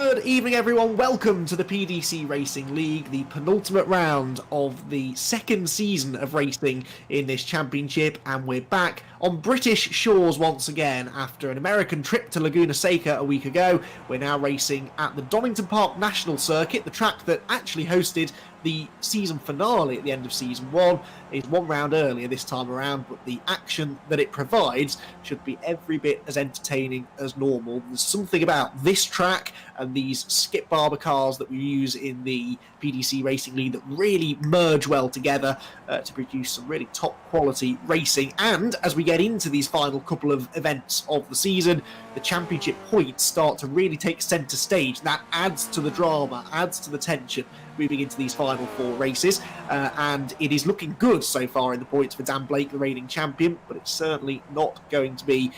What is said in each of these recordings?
Good evening, everyone. Welcome to the PDC Racing League, the penultimate round of the second season of racing in this championship, and we're back on British shores once again after an American trip to Laguna Seca a week ago. We're now racing at the Donington Park National Circuit, the track that actually hosted the season finale at the end of season one. Is one round earlier this time around, but the action that it provides should be every bit as entertaining as normal. There's something about this track and these skip barber cars that we use in the PDC Racing League that really merge well together to produce some really top quality racing. And as we get into these final couple of events of the season, the championship points start to really take centre stage. That adds to the drama, adds to the tension moving into these final four races, and it is looking good so far in the points for Dan Blake, the reigning champion, but it's certainly not going to be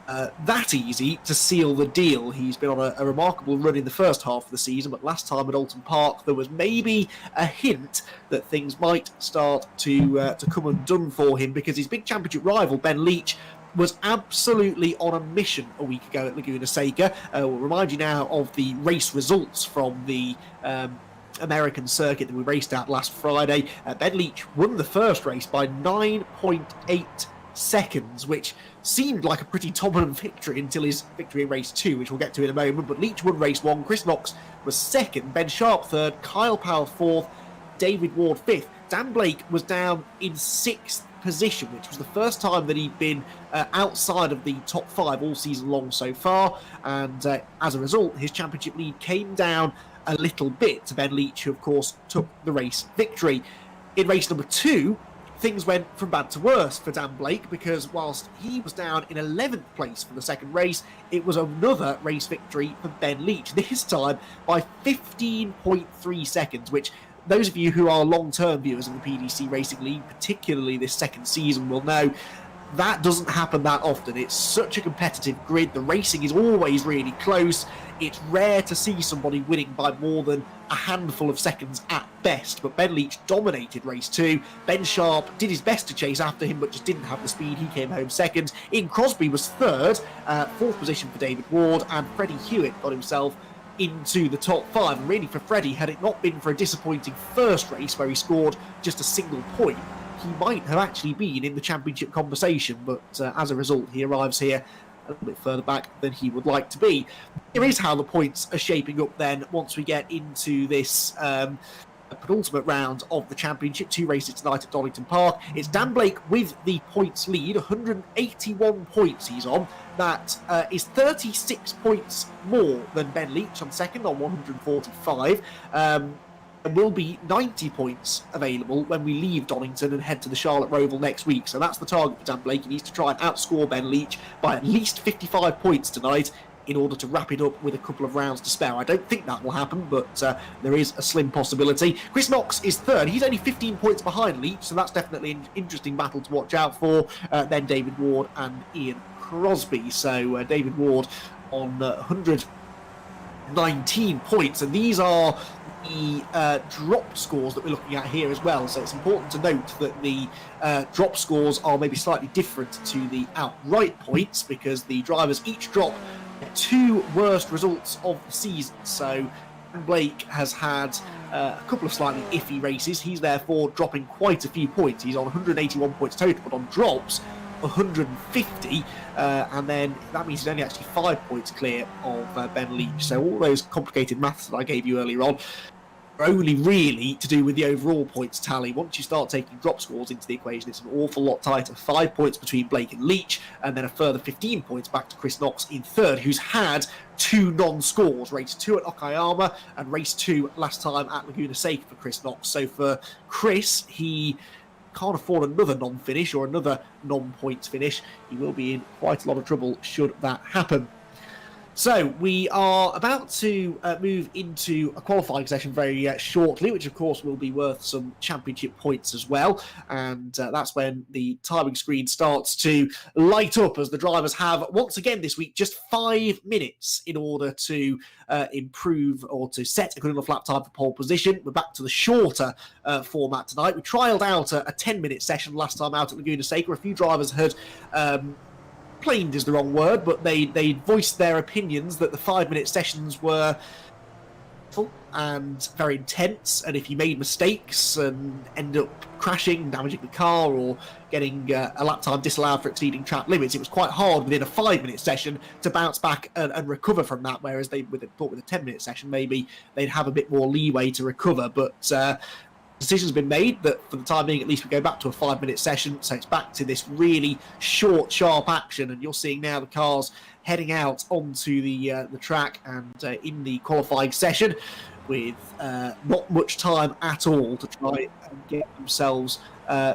that easy to seal the deal. He's been on a remarkable run in the first half of the season, but last time at Alton Park there was maybe a hint that things might start to come undone for him, because his big championship rival Ben Leach was absolutely on a mission a week ago at Laguna Seca. We'll remind you now of the race results from the American circuit that we raced at last Friday. Ben Leach won the first race by 9.8 seconds, which seemed like a pretty dominant victory until his victory in race 2, which we'll get to in a moment. But Leach won race 1, Chris Knox was second, Ben Sharp third, Kyle Powell fourth, David Ward fifth. Dan Blake was down in sixth position, which was the first time that he'd been outside of the top 5 all season long so far, and as a result his championship lead came down a little bit to Ben Leach, who of course took the race victory. In race number 2, things went from bad to worse for Dan Blake, because whilst he was down in 11th place for the second race, it was another race victory for Ben Leach, this time by 15.3 seconds, which those of you who are long-term viewers of the PDC Racing League, particularly this second season, will know that doesn't happen that often. It's such a competitive grid. The racing is always really close. It's rare to see somebody winning by more than a handful of seconds at best, but Ben Leach dominated race 2. Ben Sharp did his best to chase after him, but just didn't have the speed. He came home second. Ian Crosby was third, fourth position for David Ward, and Freddie Hewitt got himself into the top 5. And really for Freddie, had it not been for a disappointing first race where he scored just a single point, he might have actually been in the championship conversation, but as a result he arrives here a little bit further back than he would like to be. Here is how the points are shaping up then once we get into this penultimate round of the championship. 2 races tonight at Donington Park. It's Dan Blake with the points lead, 181 points he's on. That is 36 points more than Ben Leach on second on 145. There will be 90 points available when we leave Donington and head to the Charlotte Roval next week. So that's the target for Dan Blake. He needs to try and outscore Ben Leach by at least 55 points tonight in order to wrap it up with a couple of rounds to spare. I don't think that will happen, but there is a slim possibility. Chris Knox is third. He's only 15 points behind Leach, so that's definitely an interesting battle to watch out for. Then David Ward and Ian Crosby. So David Ward on 119 points, and these are the drop scores that we're looking at here as well. So it's important to note that the drop scores are maybe slightly different to the outright points, because the drivers each drop 2 worst results of the season. So Blake has had a couple of slightly iffy races. He's therefore dropping quite a few points. He's on 181 points total, but on drops 150, and then that means he's only actually 5 points clear of Ben Leach. So all those complicated maths that I gave you earlier on are only really to do with the overall points tally. Once you start taking drop scores into the equation, it's an awful lot tighter. 5 points between Blake and Leach, and then a further 15 points back to Chris Knox in third, who's had 2 non-scores, race 2 at Okayama and race 2 last time at Laguna Seca for Chris Knox. So for Chris, he can't afford another non-finish or another non-points finish. He will be in quite a lot of trouble should that happen. So we are about to move into a qualifying session very shortly, which of course will be worth some championship points as well. And that's when the timing screen starts to light up, as the drivers have once again this week just 5 minutes in order to improve or to set a good enough lap time for pole position. We're back to the shorter format tonight. We trialled out a 10-minute session last time out at Laguna Seca. A few drivers had complained is the wrong word, but they voiced their opinions that the 5-minute sessions were and very intense, and if you made mistakes and end up crashing, damaging the car, or getting a lap time disallowed for exceeding track limits, it was quite hard within a 5-minute session to bounce back and recover from that, whereas with a 10-minute session, maybe they'd have a bit more leeway to recover. But decision's been made that for the time being, at least, we go back to a 5-minute session, so it's back to this really short, sharp action, and you're seeing now the cars heading out onto the track and in the qualifying session with not much time at all to try and get themselves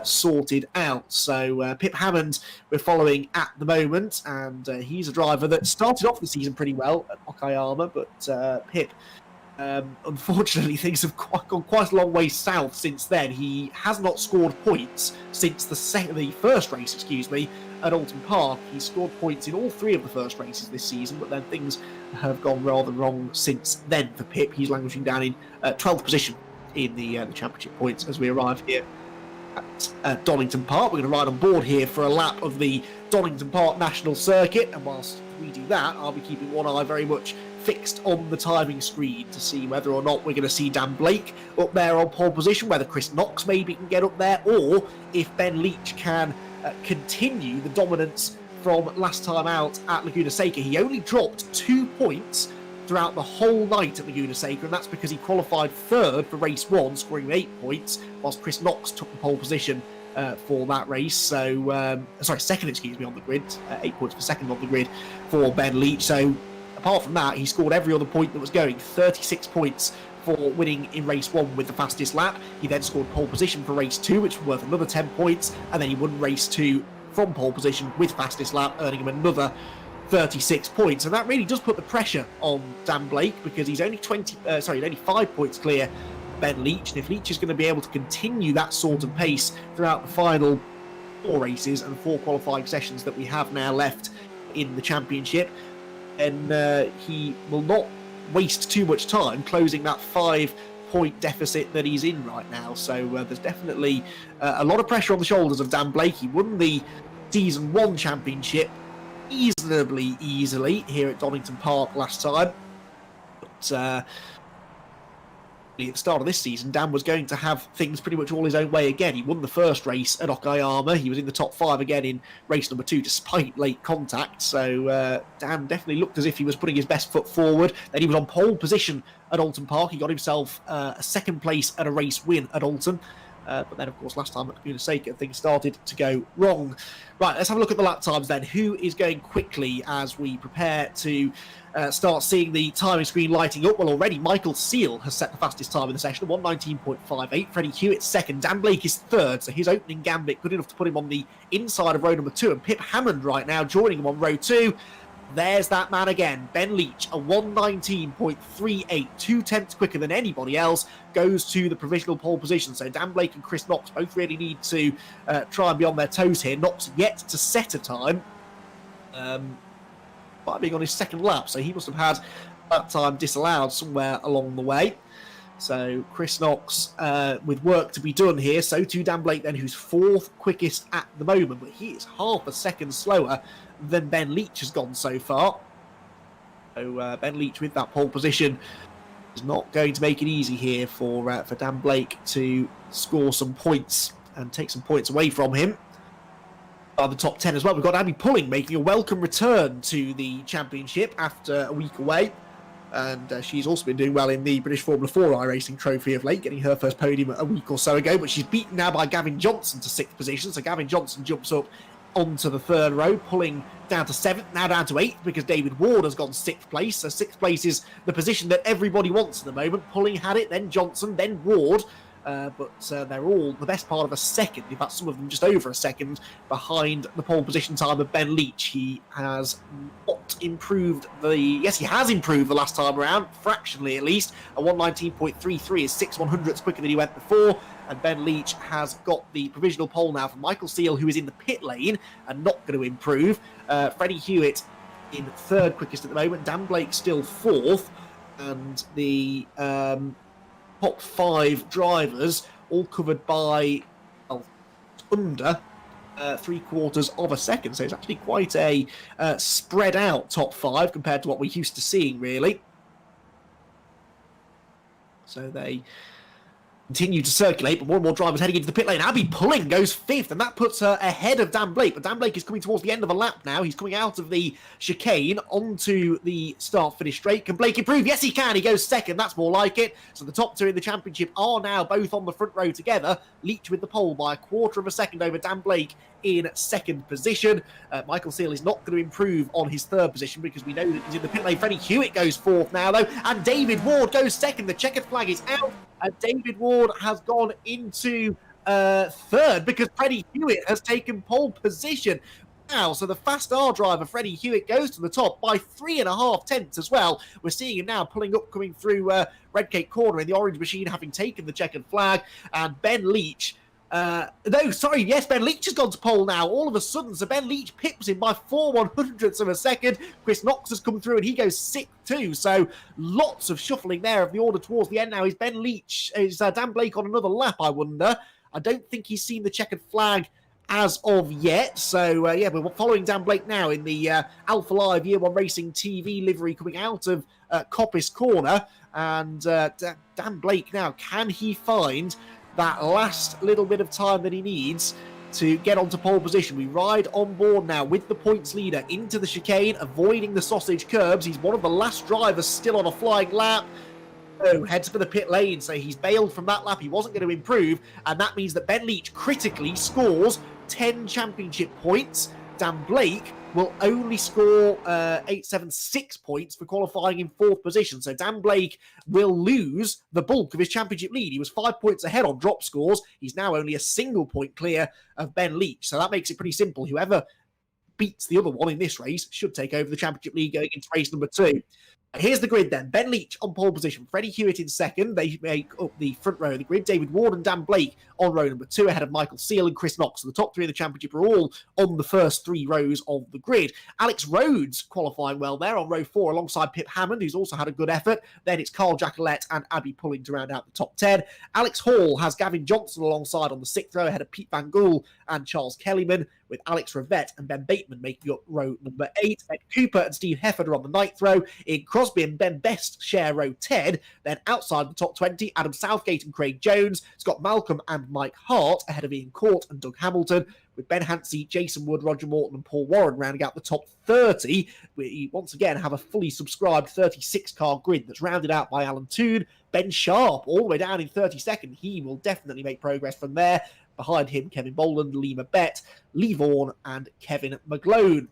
sorted out. So Pip Hammond we're following at the moment, and he's a driver that started off the season pretty well at Okayama, but Pip, unfortunately, things have gone quite a long way south since then. He has not scored points since the first race, at Alton Park. He scored points in all 3 of the first races this season, but then things have gone rather wrong since then for Pip. He's languishing down in 12th position in the championship points as we arrive here at Donington Park. We're going to ride on board here for a lap of the Donington Park National Circuit, and whilst we do that, I'll be keeping one eye very much fixed on the timing screen to see whether or not we're going to see Dan Blake up there on pole position, whether Chris Knox maybe can get up there, or if Ben Leach can continue the dominance from last time out at Laguna Seca. He only dropped 2 points throughout the whole night at Laguna Seca, and that's because he qualified 3rd for race 1, scoring 8 points, whilst Chris Knox took the pole position for that race. So, second, on the grid. 8 points for second on the grid for Ben Leach. So, apart from that, he scored every other point that was going. 36 points for winning in race 1 with the fastest lap. He then scored pole position for race 2, which was worth another 10 points, and then he won race 2 from pole position with fastest lap, earning him another 36 points. And that really does put the pressure on Dan Blake, because he's only 5 points clear Ben Leach, and if Leach is going to be able to continue that sort of pace throughout the final 4 races and 4 qualifying sessions that we have now left in the championship, then he will not waste too much time closing that 5-point deficit that he's in right now. So there's definitely a lot of pressure on the shoulders of Dan Blake. He won the Season 1 championship reasonably easily here at Donington Park last time. But at the start of this season, Dan was going to have things pretty much all his own way again. He won the first race at Okayama. He was in the top 5 again in race number 2 despite late contact. So Dan definitely looked as if he was putting his best foot forward. Then he was on pole position at Alton Park. He got himself a 2nd place at a race win at Alton. But then, of course, last time at Laguna Seca, things started to go wrong. Right, let's have a look at the lap times then. Who is going quickly as we prepare to start seeing the timing screen lighting up? Well, already Michael Seal has set the fastest time in the session, 1:19.58. Freddie Hewitt 2nd. Dan Blake is 3rd, so his opening gambit good enough to put him on the inside of row number 2. And Pip Hammond right now joining him on row 2. There's that man again, Ben Leach, a 1:19.38, 2 tenths quicker than anybody else, goes to the provisional pole position. So Dan Blake and Chris Knox both really need to try and be on their toes here. Knox yet to set a time, by being on his 2nd lap, so he must have had that time disallowed somewhere along the way. So Chris Knox with work to be done here. So too Dan Blake then, who's 4th quickest at the moment, but he is half a second slower than Ben Leach has gone so far. So Ben Leach with that pole position is not going to make it easy here for Dan Blake to score some points and take some points away from him. The top 10 as well. We've got Abby Pulling making a welcome return to the championship after a week away. And she's also been doing well in the British Formula 4 iRacing Trophy of late, getting her first podium a week or so ago. But she's beaten now by Gavin Johnson to 6th position. So Gavin Johnson jumps up onto the 3rd row, Pulling down to 7th, now down to 8th because David Ward has gone 6th place. So 6th place is the position that everybody wants at the moment. Pulling had it, then Johnson, then Ward. But they're all the best part of a second, in fact some of them just over a second, behind the pole position time of Ben Leach. He has not improved he has improved the last time around, fractionally at least. A 1:19.33 is 6/100ths quicker than he went before, and Ben Leach has got the provisional pole now from Michael Seal, who is in the pit lane and not going to improve. Freddie Hewitt in 3rd quickest at the moment, Dan Blake still 4th, and the top 5 drivers all covered by under 3/4 of a second. So it's actually quite a spread out top 5 compared to what we're used to seeing, really. So they continue to circulate, but more and more drivers heading into the pit lane. Abby Pulling goes 5th, and that puts her ahead of Dan Blake. But Dan Blake is coming towards the end of a lap now. He's coming out of the chicane onto the start-finish straight. Can Blake improve? Yes, he can. He goes 2nd. That's more like it. So the top 2 in the championship are now both on the front row together. Leach with the pole by 1/4 of a second over Dan Blake in 2nd position. Michael Seal is not going to improve on his 3rd position because we know that he's in the pit lane. Freddie Hewitt goes 4th now, though, and David Ward goes 2nd. The checkered flag is out, and David Ward has gone into 3rd because Freddie Hewitt has taken pole position. Wow, so the Fast R driver, Freddie Hewitt, goes to the top by 3.5 tenths as well. We're seeing him now pulling up, coming through Redgate Corner in the orange machine, having taken the checkered flag, and Ben Leach... Ben Leach has gone to pole now all of a sudden, so Ben Leach pips him by 4/100ths of a second. Chris Knox has come through and he goes 6th too, so lots of shuffling there of the order towards the end now. Is Dan Blake on another lap, I wonder? I don't think he's seen the checkered flag as of yet, so we're following Dan Blake now in the Alpha Live Year One Racing TV livery coming out of Coppice Corner, and Dan Blake now, can he find that last little bit of time that he needs to get onto pole position? We ride on board now with the points leader into the chicane, avoiding the sausage curbs. He's one of the last drivers still on a flying lap. Oh, heads for the pit lane, so he's bailed from that lap. He wasn't going to improve, and that means that Ben Leach critically scores 10 championship points. Dan Blake will only score 876 points for qualifying in 4th position. So Dan Blake will lose the bulk of his championship lead. He was 5 points ahead on drop scores. He's now only a single point clear of Ben Leach. So that makes it pretty simple. Whoever beats the other one in this race should take over the championship lead going into race number 2. Here's the grid then. Ben Leach on pole position. Freddie Hewitt in 2nd. They make up the front row of the grid. David Ward and Dan Blake on row number 2 ahead of Michael Seal and Chris Knox. So the top 3 in the championship are all on the first 3 rows of the grid. Alex Rhodes qualifying well there on row 4 alongside Pip Hammond, who's also had a good effort. Then it's Carl Jacquelette and Abby Pulling to round out the top 10. Alex Hall has Gavin Johnson alongside on the 6th row ahead of Pete Van Gool and Charles Kellyman, with Alex Rivette and Ben Bateman making up row number 8. Ed Cooper and Steve Hefford are on the 9th row. In Crosby and Ben Best share row 10. Then outside the top 20, Adam Southgate and Craig Jones, Scott Malcolm and Mike Hart ahead of Ian Court and Doug Hamilton, with Ben Hansey, Jason Wood, Roger Morton and Paul Warren rounding out the top 30. We once again have a fully subscribed 36-car grid that's rounded out by Alan Toon. Ben Sharp all the way down in 32nd. He will definitely make progress from there. Behind him, Kevin Boland, Lima Bett, Lee Vaughan, and Kevin McGlone.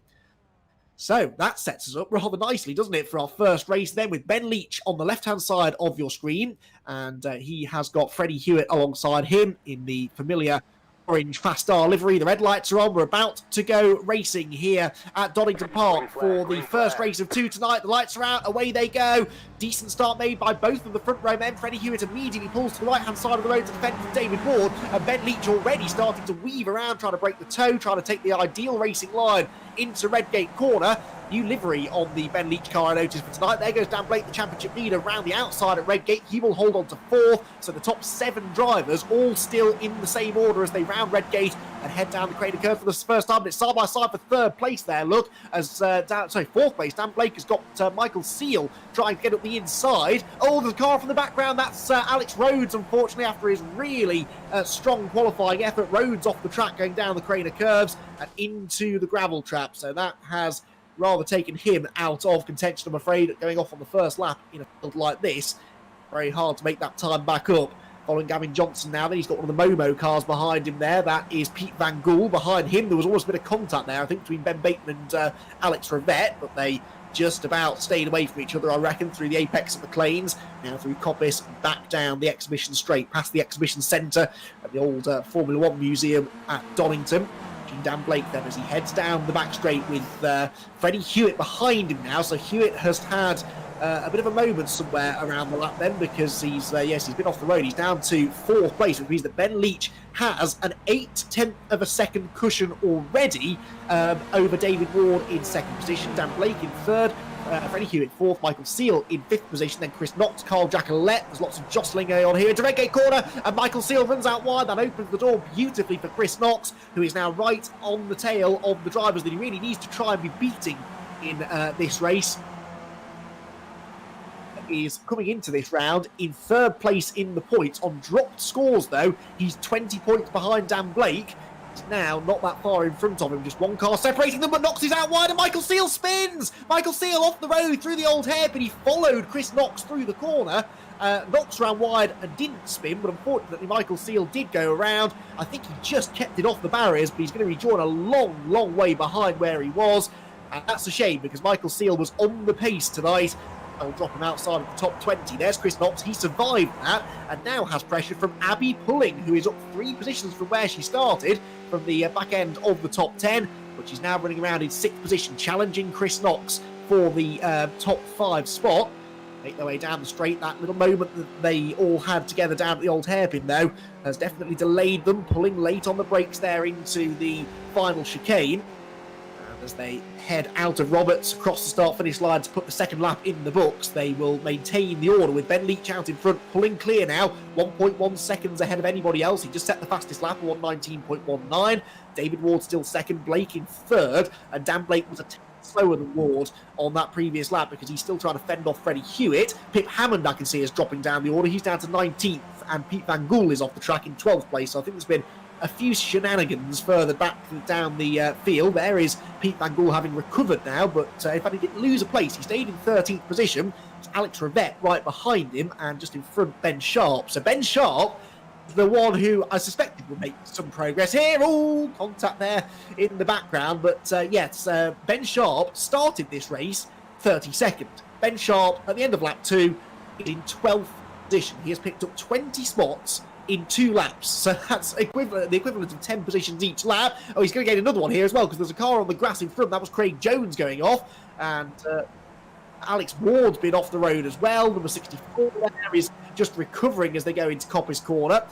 So that sets us up rather nicely, doesn't it, for our first race then, with Ben Leach on the left-hand side of your screen. And he has got Freddie Hewitt alongside him in the familiar orange Fast R livery. The red lights are on. We're about to go racing here at Donington Park for the first race of 2 tonight. The lights are out. Away they go. Decent start made by both of the front row men. Freddie Hewitt immediately pulls to the right-hand side of the road to defend from David Ward. And Ben Leach already starting to weave around, trying to break the toe, trying to take the ideal racing line into Redgate Corner. New livery on the Ben Leach car, I noticed, for tonight. There goes Dan Blake, the championship leader, around the outside at Redgate. He will hold on to 4th. So the top 7 drivers all still in the same order as they round Redgate and head down the crater curve for the first time. But it's side by side for 3rd place there. Look, as 4th place, Dan Blake has got Michael Seal trying to get up the inside. Oh, the car from the background. That's Alex Rhodes, unfortunately, after his really strong qualifying effort. Rhodes off the track going down the crater curves and into the gravel trap. So that has rather taken him out of contention, I'm afraid, going off on the first lap in a field like this. Very hard to make that time back up. Following Gavin Johnson now, then he's got one of the Momo cars behind him there. That is Pete Van Gool. Behind him, there was almost a bit of contact there, I think, between Ben Bateman and Alex Rivette, but they just about stayed away from each other, I reckon, through the apex of the Clanes, now through Coppice, back down the exhibition straight, past the exhibition centre at the old Formula One Museum at Donington. Dan Blake then as he heads down the back straight with Freddie Hewitt behind him now. So Hewitt has had a bit of a moment somewhere around the lap then, because he's been off the road. He's down to 4th place, which means that Ben Leach has an 8/10 of a second cushion already over David Ward in 2nd position, Dan Blake in 3rd, Freddie Hewitt 4th, Michael Seal in 5th position, then Chris Knox, Carl Jacquelette. There's lots of jostling going on here into Redgate Corner, and Michael Seal runs out wide. That opens the door beautifully for Chris Knox, who is now right on the tail of the drivers that he really needs to try and be beating in this race. is coming into this round in third place in the points. On dropped scores, though, he's 20 points behind Dan Blake. He's now not that far in front of him, just one car separating them, but Knox is out wide, and Michael Seal spins! Michael Seal off the road through the old hairpin. He followed Chris Knox through the corner. Knox ran wide and didn't spin, but unfortunately Michael Seal did go around. I think he just kept it off the barriers, but he's going to rejoin a long way behind where he was. And that's a shame, because Michael Seal was on the pace tonight. I'll drop him outside of the top 20. There's Chris Knox. He survived that and now has pressure from Abby Pulling, who is up 3 positions from where she started, from the back end of the top 10. But she's now running around in 6th position, challenging Chris Knox for the top 5 spot. Make their way down the straight. That little moment that they all had together down at the old hairpin, though, has definitely delayed them, pulling late on the brakes there into the final chicane. As they head out of Roberts across the start-finish line to put the second lap in the books, they will maintain the order with Ben Leach out in front, pulling clear now, 1.1 seconds ahead of anybody else. He just set the fastest lap, 1:19.19. David Ward still second, Blake in third, and Dan Blake was a slower than Ward on that previous lap because he's still trying to fend off Freddie Hewitt. Pip Hammond, I can see, is dropping down the order. He's down to 19th, and Pete Van Gool is off the track in 12th place. So I think there's been a few shenanigans further back down the field. There is Pete Van Gool having recovered now, but in fact he didn't lose a place. He stayed in 13th position. It's Alex Rivette right behind him, and just in front Ben Sharp. So Ben Sharp, the one who I suspected would make some progress here. Oh, contact there in the background. But yes, Ben Sharp started this race 32nd. Ben Sharp, at the end of lap 2, is in 12th position. He has picked up 20 spots in 2 laps, so that's the equivalent of 10 positions each lap. Oh, he's going to gain another one here as well, because there's a car on the grass in front. That was Craig Jones going off, and Alex Ward's been off the road as well. Number 64 there is just recovering as they go into Coppice Corner.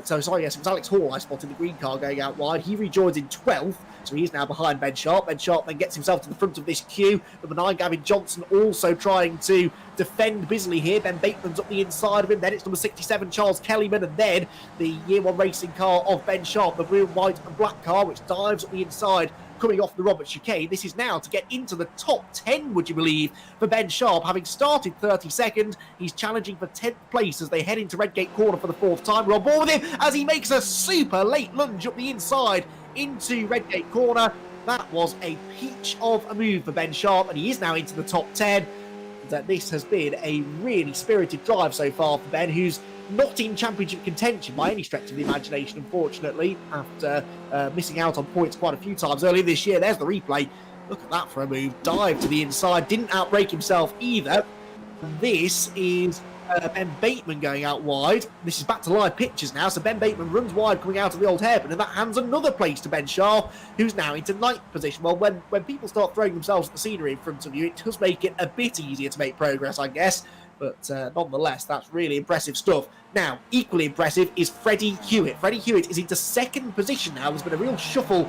Sorry, yes, it was Alex Hall I spotted the green car going out wide. He rejoins in 12th, so he's now behind Ben Sharp. Ben Sharp then gets himself to the front of this queue. Number 9, Gavin Johnson, also trying to defend busily here. Ben Bateman's up the inside of him. Then it's number 67, Charles Kellyman, and then the Year 1 racing car of Ben Sharp, the blue, white and black car, which dives up the inside, coming off the Roberts chicane. This is now to get into the top 10, would you believe, for Ben Sharp. Having started 32nd, he's challenging for 10th place as they head into Redgate Corner for the 4th time. We're on board with him as he makes a super late lunge up the inside into Redgate Corner. That was a peach of a move for Ben Sharp, and he is now into the top 10. This has been a really spirited drive so far for Ben, who's not in championship contention by any stretch of the imagination, unfortunately, after missing out on points quite a few times earlier this year. There's the replay. Look at that for a move. Dive to the inside. Didn't outbrake himself either. This is Ben Bateman going out wide. This is back to live pictures now. So Ben Bateman runs wide coming out of the old hairpin, and that hands another place to Ben Sharp, who's now into 9th position. Well, when people start throwing themselves at the scenery in front of you, it does make it a bit easier to make progress, I guess. But nonetheless, that's really impressive stuff. Now, equally impressive is Freddie Hewitt. Freddie Hewitt is into 2nd position now. There's been a real shuffle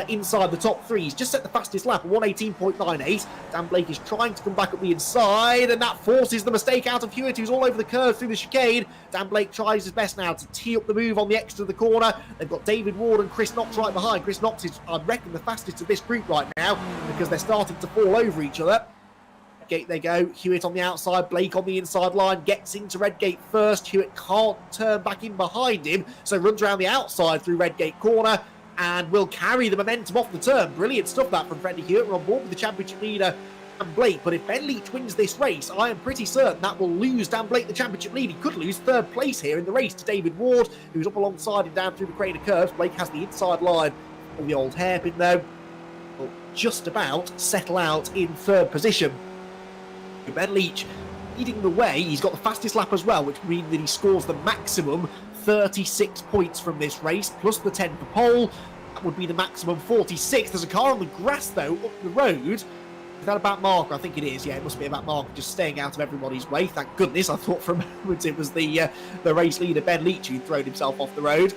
inside the top 3. He's just set the fastest lap, 1:18.98. Dan Blake is trying to come back up the inside, and that forces the mistake out of Hewitt, who's all over the curve through the chicane. Dan Blake tries his best now to tee up the move on the extra of the corner. They've got David Ward and Chris Knox right behind. Chris Knox is, I reckon, the fastest of this group right now, because they're starting to fall over each other. Redgate they go. Hewitt on the outside, Blake on the inside line, gets into Redgate first. Hewitt can't turn back in behind him, so runs around the outside through Redgate Corner and will carry the momentum off the turn. Brilliant stuff that from Freddie Hewitt. We're on board with the championship leader, Dan Blake, but if Ben Leach wins this race, I am pretty certain that will lose Dan Blake the championship lead. He could lose 3rd place here in the race to David Ward, who's up alongside him down through the Crater curves. Blake has the inside line of the old hairpin though. Will just about settle out in 3rd position. Ben Leach leading the way. He's got the fastest lap as well, which means that he scores the maximum 36 points from this race, plus the 10 for pole. That would be the maximum 46. There's a car on the grass, though, up the road. Is that about marker? I think it is. Yeah, it must be about marker, just staying out of everybody's way. Thank goodness. I thought for a moment it was the race leader, Ben Leach, who'd thrown himself off the road.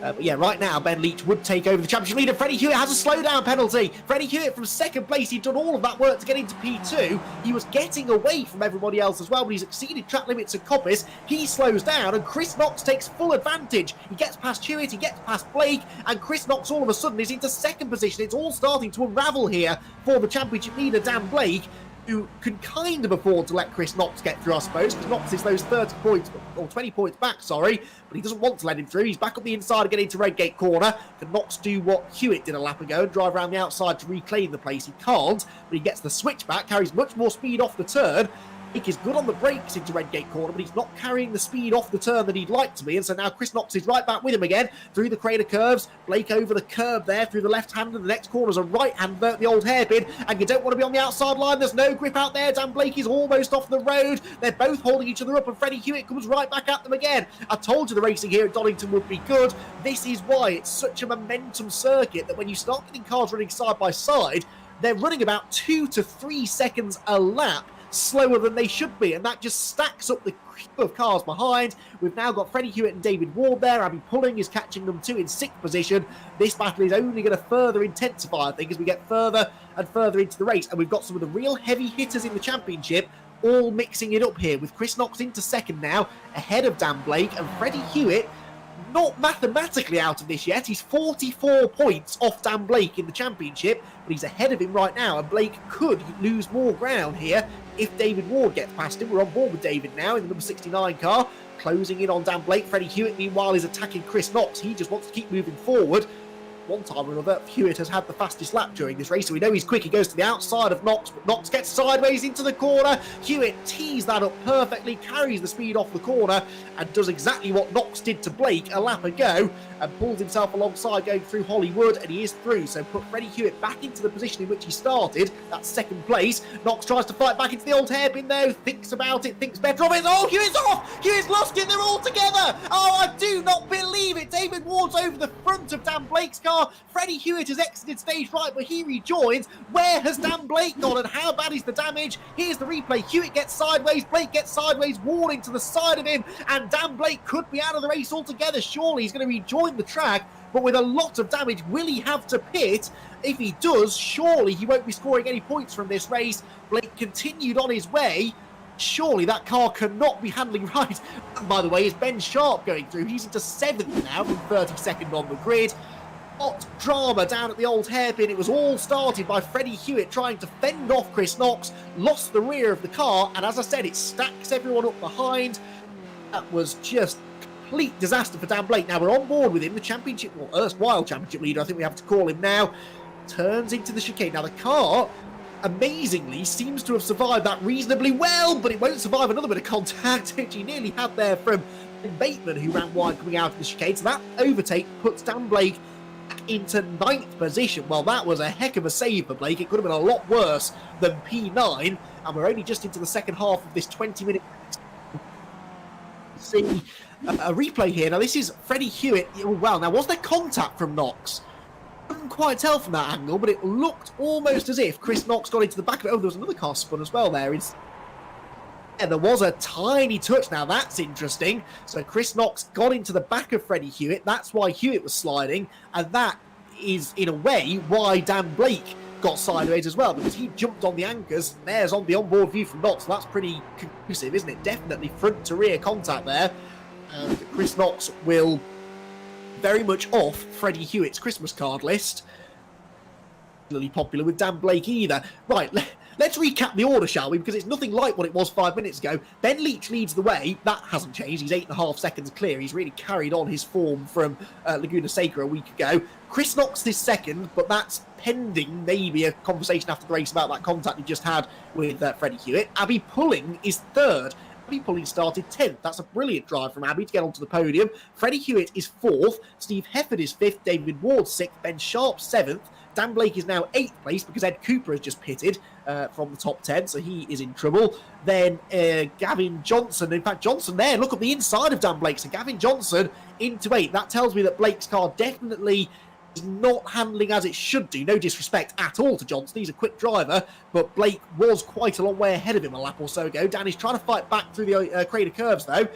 But yeah, right now, Ben Leach would take over the championship leader. Freddie Hewitt has a slowdown penalty. Freddie Hewitt from 2nd place. He'd done all of that work to get into P2. He was getting away from everybody else as well, but he's exceeded track limits at Coppice. He slows down, and Chris Knox takes full advantage. He gets past Hewitt, he gets past Blake, and Chris Knox all of a sudden is into 2nd position. It's all starting to unravel here for the championship leader, Dan Blake. who can kind of afford to let Chris Knox get through, I suppose, because Knox is those 30 points, or 20 points back, sorry, but he doesn't want to let him through. He's back up the inside and getting into Redgate corner. Can Knox do what Hewitt did a lap ago and drive around the outside to reclaim the place? He can't, but he gets the switch back, carries much more speed off the turn. Blake is good on the brakes into Redgate corner, but he's not carrying the speed off the turn that he'd like to be. And so now Chris Knox is right back with him again through the crater curves. Blake over the curb there through the left hand, and the next corner is a right hand there at the old hairpin. And you don't want to be on the outside line. There's no grip out there. Dan Blake is almost off the road. They're both holding each other up, and Freddie Hewitt comes right back at them again. I told you the racing here at Donington would be good. This is why it's such a momentum circuit that when you start getting cars running side by side, they're running about 2 to 3 seconds a lap slower than they should be, and that just stacks up the creep of cars behind. We've now got Freddie Hewitt and David Ward there. Abby Pulling is catching them too in 6th position. This battle is only going to further intensify, I think, as we get further and further into the race, and we've got some of the real heavy hitters in the championship all mixing it up here, with Chris Knox into 2nd now, ahead of Dan Blake, and Freddie Hewitt not mathematically out of this yet. He's 44 points off Dan Blake in the championship, but he's ahead of him right now, and Blake could lose more ground here if David Ward gets past him. We're on board with David now in the number 69 car, closing in on Dan Blake. Freddie Hewitt, meanwhile, is attacking Chris Knox. He just wants to keep moving forward. One time or another, Hewitt has had the fastest lap during this race, so we know he's quick. He goes to the outside of Knox, but Knox gets sideways into the corner. Hewitt tees that up perfectly, carries the speed off the corner, and does exactly what Knox did to Blake a lap ago, and pulls himself alongside going through Hollywood, and he is through. So put Freddie Hewitt back into the position in which he started, that's 2nd place. Knox tries to fight back into the old hairpin though, thinks about it, thinks better of it. Oh, Hewitt's off! Hewitt's lost it, they're all together! Oh, I do not believe it! David Ward's over the front of Dan Blake's car. Freddie Hewitt has exited stage right, but he rejoins. Where has Dan Blake gone, and how bad is the damage? Here's the replay. Hewitt gets sideways, Blake gets sideways, Ward into the side of him, and Dan Blake could be out of the race altogether. Surely he's going to rejoin the track, but with a lot of damage. Will he have to pit? If he does, surely he won't be scoring any points from this race. Blake continued on his way. Surely that car cannot be handling right. And by the way, is Ben Sharp going through? He's into 7th now from 32nd on the grid. What drama down at the old hairpin. It was all started by Freddie Hewitt trying to fend off Chris Knox, lost the rear of the car, and as I said, it stacks everyone up behind. That was just complete disaster for Dan Blake. Now we're on board with him, the championship, or erstwhile championship leader, I think we have to call him now, turns into the chicane. Now the car, amazingly, seems to have survived that reasonably well, but it won't survive another bit of contact, which he nearly had there from Bateman, who ran wide coming out of the chicane. So that overtake puts Dan Blake into 9th position. Well, that was a heck of a save for Blake. It could have been a lot worse than P9, and we're only just into the second half of this 20-minute see a replay here. Now this is Freddie Hewitt. Well, now was there contact from Knox? I couldn't quite tell from that angle, but it looked almost as if Chris Knox got into the back of it. Oh, there was another car spun as well there. Yeah, there was a tiny touch. Now that's interesting. So Chris Knox got into the back of Freddie Hewitt. That's why Hewitt was sliding, and that is in a way why Dan Blake got sideways as well, because he jumped on the anchors. There's on the onboard view from Knox. That's pretty conclusive, isn't it? Definitely front to rear contact there, and Chris Knox will very much off Freddie Hewitt's Christmas card list. Really popular with Dan Blake either. Right, let's recap the order, shall we? Because it's nothing like what it was 5 minutes ago. Ben Leach leads the way. That hasn't changed. He's 8.5 seconds clear. He's really carried on his form from Laguna Seca a week ago. Chris Knox is 2nd, but that's pending maybe a conversation after the race about that contact he just had with Freddie Hewitt. Abby Pulling is 3rd. Abby Pulling started 10th. That's a brilliant drive from Abby to get onto the podium. Freddie Hewitt is 4th. Steve Hefford is 5th. David Ward 6th. Ben Sharp 7th. Dan Blake is now 8th place because Ed Cooper has just pitted from the top 10, so he is in trouble. Then Gavin Johnson, in fact, Johnson there, look at the inside of Dan Blake. So Gavin Johnson into 8th. That tells me that Blake's car definitely is not handling as it should do. No disrespect at all to Johnson. He's a quick driver, but Blake was quite a long way ahead of him a lap or so ago. Dan is trying to fight back through the crater curves, though.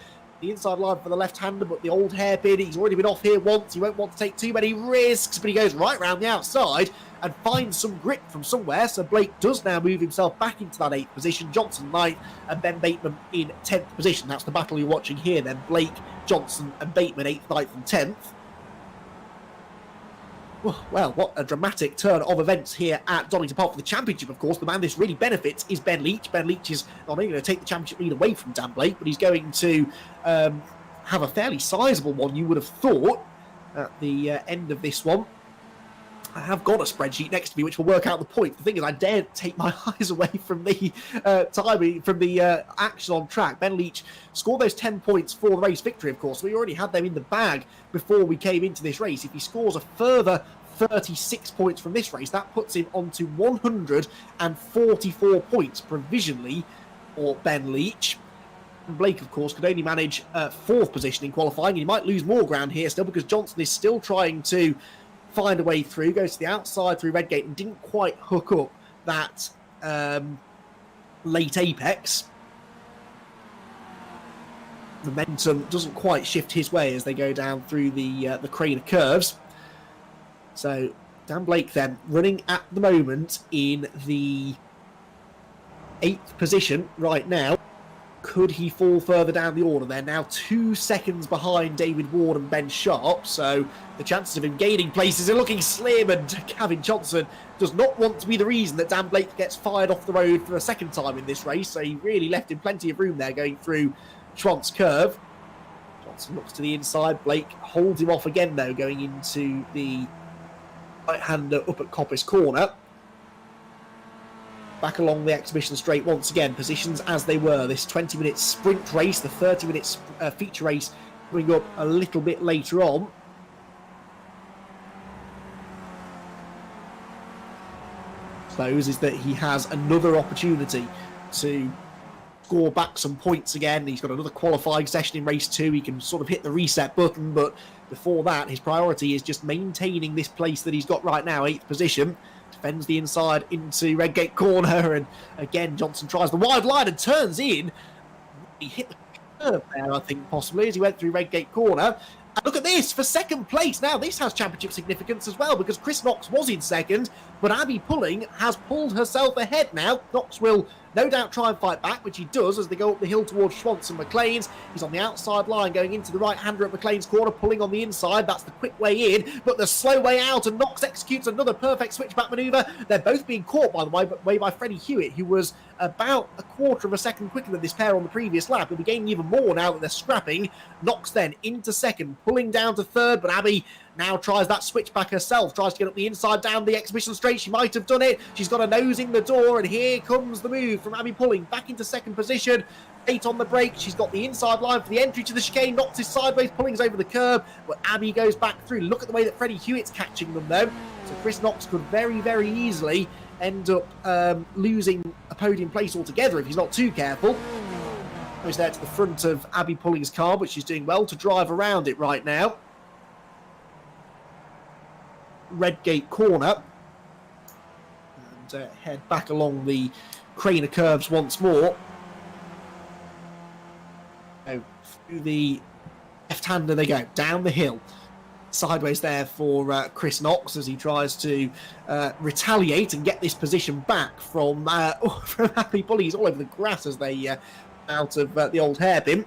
The inside line for the left-hander, but the old hairpin, he's already been off here once. He won't want to take too many risks, but he goes right round the outside and finds some grip from somewhere. So Blake does now move himself back into that 8th position. Johnson 9th and Ben Bateman in 10th position. That's the battle you're watching here then. Blake, Johnson and Bateman 8th, 9th and 10th. well, what a dramatic turn of events here at Donington Park for the championship, of course. The man this really benefits is Ben Leach. Ben Leach is not only going to take the championship lead away from Dan Blake, but he's going to have a fairly sizable one, you would have thought, at the end of this one. I have got a spreadsheet next to me which will work out the points. The thing is, I daren't take my eyes away from the timing, from the action on track. Ben Leach scored those 10 points for the race victory, of course. We already had them in the bag before we came into this race. If he scores a further 36 points from this race, that puts him onto 144 points provisionally for Ben Leach. Blake, of course, could only manage 4th position in qualifying. He might lose more ground here still because Johnson is still trying to find a way through, goes to the outside through Redgate and didn't quite hook up that late apex. Momentum doesn't quite shift his way as they go down through the crane of curves. So Dan Blake then running at the moment in the 8th position right now. Could he fall further down the order? They're now 2 seconds behind David Ward and Ben Sharp, so the chances of him gaining places are looking slim, and Gavin Johnson does not want to be the reason that Dan Blake gets fired off the road for a second time in this race, so he really left him plenty of room there going through Schwantz curve. Johnson looks to the inside. Blake holds him off again, though, going into the right-hander up at Coppice Corner. Back along the exhibition straight once again, positions as they were. This 20-minute sprint race, the 30-minute feature race coming up a little bit later on. Suppose is that he has another opportunity to score back some points again. He's got another qualifying session in race 2. He can sort of hit the reset button, but before that, his priority is just maintaining this place that he's got right now, 8th position. Defends the inside into Redgate Corner, and again Johnson tries the wide line and turns in. He hit the curve there, I think, possibly, as he went through Redgate Corner. And look at this, for second place. Now this has championship significance as well, because Chris Knox was in second, but Abby Pulling has pulled herself ahead now. Knox will no doubt try and fight back, which he does as they go up the hill towards Schwantz and McLean's. He's on the outside line going into the right-hander at McLean's corner, pulling on the inside. That's the quick way in, but the slow way out, and Knox executes another perfect switchback manoeuvre. They're both being caught, by the way, by Freddie Hewitt, who was about a quarter of a second quicker than this pair on the previous lap. He'll be gaining even more now that they're scrapping. Knox then into second, pulling down to third, but Abby now tries that switchback herself, tries to get up the inside down the exhibition straight. She might have done it. She's got a nose in the door, and here comes the move from Abby Pulling back into second position. 8 on the brake. She's got the inside line for the entry to the chicane. Knocks is sideways, Pulling's over the curb, but Abby goes back through. Look at the way that Freddie Hewitt's catching them, though. So Chris Knox could very, very easily end up losing a podium place altogether if he's not too careful. Goes there to the front of Abby Pulling's car, but she's doing well to drive around it right now. Redgate Corner, and head back along the crane of curves once more. So through the left-hander they go, down the hill. Sideways there for Chris Knox as he tries to retaliate and get this position back from Happy Pulling. He's all over the grass as they out of the old hairpin.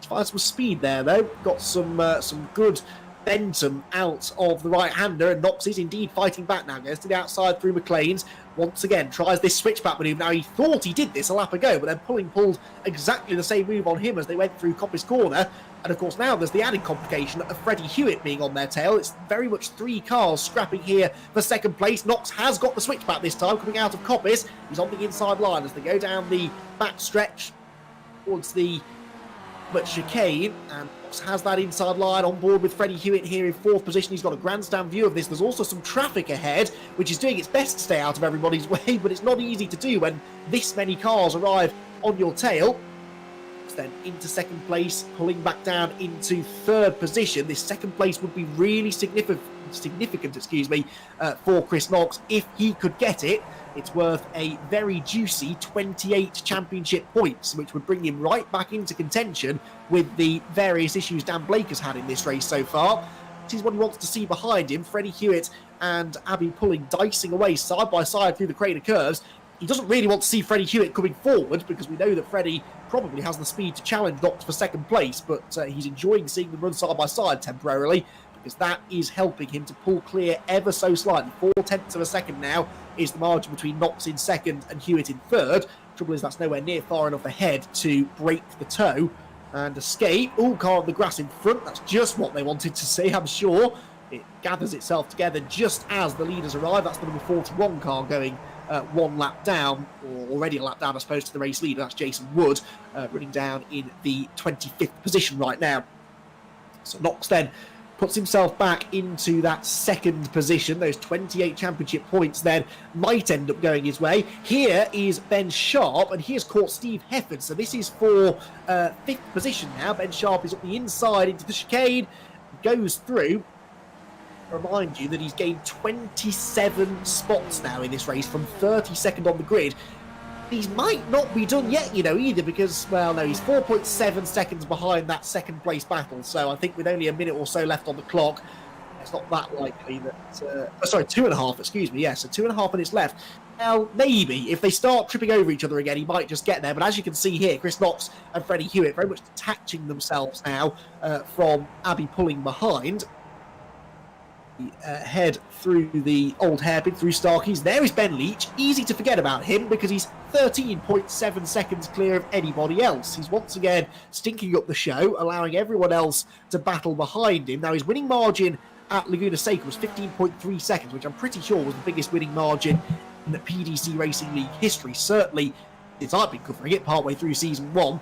Find some speed there though. Got some good momentum out of the right-hander, and Knox is indeed fighting back now. Goes to the outside through McLean's. Once again, tries this switchback manoeuvre. Now, he thought he did this a lap ago, but then Pulling pulled exactly the same move on him as they went through Coppice Corner. And, of course, now there's the added complication of Freddie Hewitt being on their tail. It's very much 3 cars scrapping here for second place. Knox has got the switchback this time, coming out of Coppice. He's on the inside line as they go down the back stretch towards the chicane, and Knox has that inside line on board with Freddie Hewitt here in 4th position. He's got a grandstand view of this. There's also some traffic ahead, which is doing its best to stay out of everybody's way, but it's not easy to do when this many cars arrive on your tail. Then into second place, pulling back down into 3rd position. This second place would be really significant, for Chris Knox if he could get it. It's worth a very juicy 28 championship points, which would bring him right back into contention with the various issues Dan Blake has had in this race so far. This is what he wants to see behind him. Freddie Hewitt and Abby Pulling dicing away side by side through the crane of curves. He doesn't really want to see Freddie Hewitt coming forward because we know that Freddie probably has the speed to challenge Knox for second place, but he's enjoying seeing them run side by side temporarily because that is helping him to pull clear ever so slightly. 0.4 of a second now is the margin between Knox in second and Hewitt in third. Trouble is that's nowhere near far enough ahead to break the toe and escape. Oh, car on the grass in front. That's just what they wanted to see, I'm sure. It gathers itself together just as the leaders arrive. That's the number 41 car going one lap down, or already a lap down, I suppose, to the race leader. That's Jason Wood, running down in the 25th position right now. So Knox then puts himself back into that second position. Those 28 championship points then might end up going his way. Here is Ben Sharp, and he has caught Steve Hefford. So this is for fifth position now. Ben Sharp is up the inside into the chicane, goes through. Remind you that he's gained 27 spots now in this race from 32nd on the grid. These might not be done yet, you know, either, because, well, no, he's 4.7 seconds behind that second place battle. So I think with only a minute or so left on the clock, it's not that likely that... sorry, 2.5, excuse me, yeah, so 2.5 minutes left. Now, maybe, if they start tripping over each other again, he might just get there. But as you can see here, Chris Knox and Freddie Hewitt very much detaching themselves now from Abby pulling behind. Head through the old hairpin, through Starkeys. There is Ben Leach. Easy to forget about him because he's 13.7 seconds clear of anybody else. He's once again stinking up the show, allowing everyone else to battle behind him. Now, his winning margin at Laguna Seca was 15.3 seconds, which I'm pretty sure was the biggest winning margin in the PDC Racing League history. Certainly, since I've been covering it partway through season 1.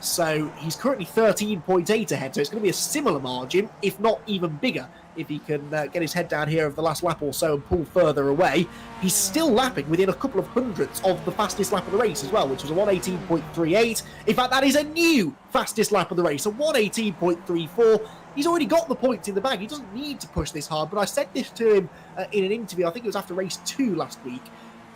So he's currently 13.8 ahead, so it's going to be a similar margin, if not even bigger, if he can get his head down here over the last lap or so and pull further away. He's still lapping within a couple of hundredths of the fastest lap of the race as well, which was a 1:18.38. In fact, that is a new fastest lap of the race, a 1:18.34. He's already got the points in the bag. He doesn't need to push this hard, but I said this to him in an interview, I think it was after race 2 last week.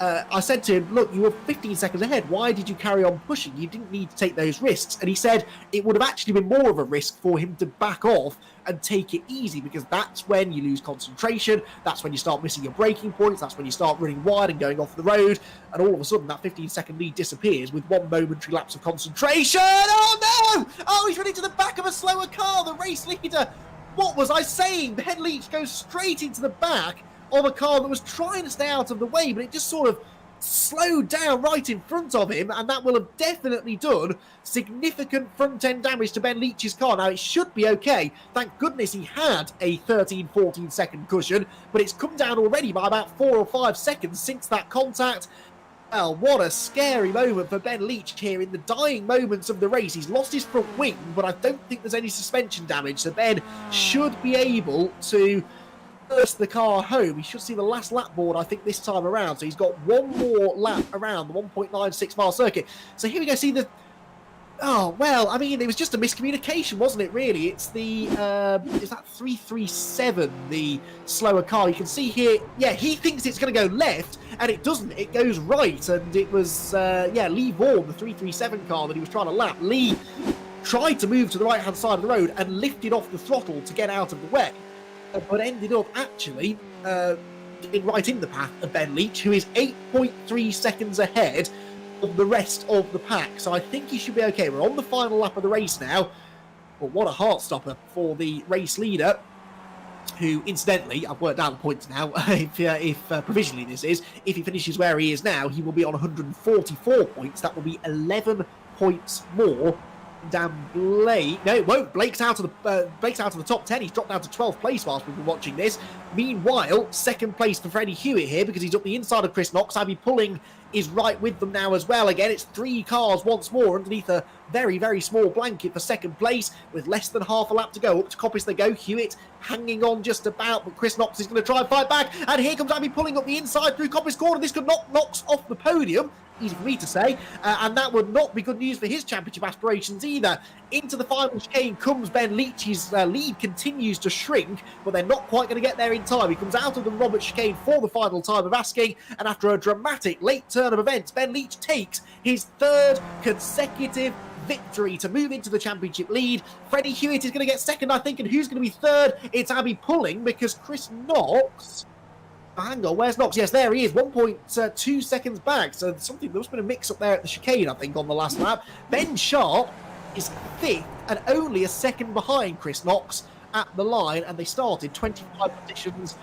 I said to him, look, you were 15 seconds ahead. Why did you carry on pushing? You didn't need to take those risks. And he said it would have actually been more of a risk for him to back off and take it easy, because that's when you lose concentration. That's when you start missing your braking points. That's when you start running wide and going off the road. And all of a sudden, that 15-second lead disappears with one momentary lapse of concentration. Oh, no! Oh, he's running to the back of a slower car, the race leader. What was I saying? Ben Leach goes straight into the back of a car that was trying to stay out of the way, but it just sort of slowed down right in front of him, and that will have definitely done significant front-end damage to Ben Leach's car. Now, it should be okay. Thank goodness he had a 13-14 second cushion, but it's come down already by about 4 or 5 seconds since that contact. Well, what a scary moment for Ben Leach here in the dying moments of the race. He's lost his front wing, but I don't think there's any suspension damage, so Ben should be able to the car home. He should see the last lap board, I think, this time around. So he's got one more lap around the 1.96 mile circuit. So here we go, see the... Oh, well, I mean, it was just a miscommunication, wasn't it, really? It's the... is that 337, the slower car? You can see here, yeah, he thinks it's going to go left, and it doesn't. It goes right, and it was, yeah, Lee Vaughan, the 337 car that he was trying to lap. Lee tried to move to the right-hand side of the road and lifted off the throttle to get out of the way, but ended up actually getting right in the path of Ben Leach, who is 8.3 seconds ahead of the rest of the pack. So I think he should be okay. We're on the final lap of the race now. But what a heart stopper for the race leader, who, incidentally, I've worked out the points now, if provisionally this is, if he finishes where he is now, he will be on 144 points. That will be 11 points more than Blake. No, it won't. Blake's out of the top 10. He's dropped down to 12th place whilst we've been watching this. Meanwhile, second place for Freddie Hewitt here, because he's up the inside of Chris Knox. Abby Pulling is right with them now as well. Again, it's 3 cars once more underneath a very, very small blanket for second place with less than half a lap to go. Up to Coppice they go. Hewitt hanging on just about, but Chris Knox is going to try and fight back. And here comes Abby Pulling up the inside through Coppice corner. This could knock Knox off the podium. Easy for me to say, and that would not be good news for his championship aspirations either. Into the final chicane comes Ben Leach. His lead continues to shrink, but they're not quite going to get there in time. He comes out of the Robert chicane for the final time of asking, and after a dramatic late turn of events, Ben Leach takes his 3rd consecutive victory to move into the championship lead. Freddie Hewitt is going to get second, I think, and who's going to be third? It's Abby Pulling, because Chris Knox... Hang on, where's Knox? Yes, there he is, 1.2 seconds back. So something, there must have been a mix-up there at the chicane, I think, on the last lap. Ben Sharp is 5th and only a second behind Chris Knox at the line, and they started 25 positions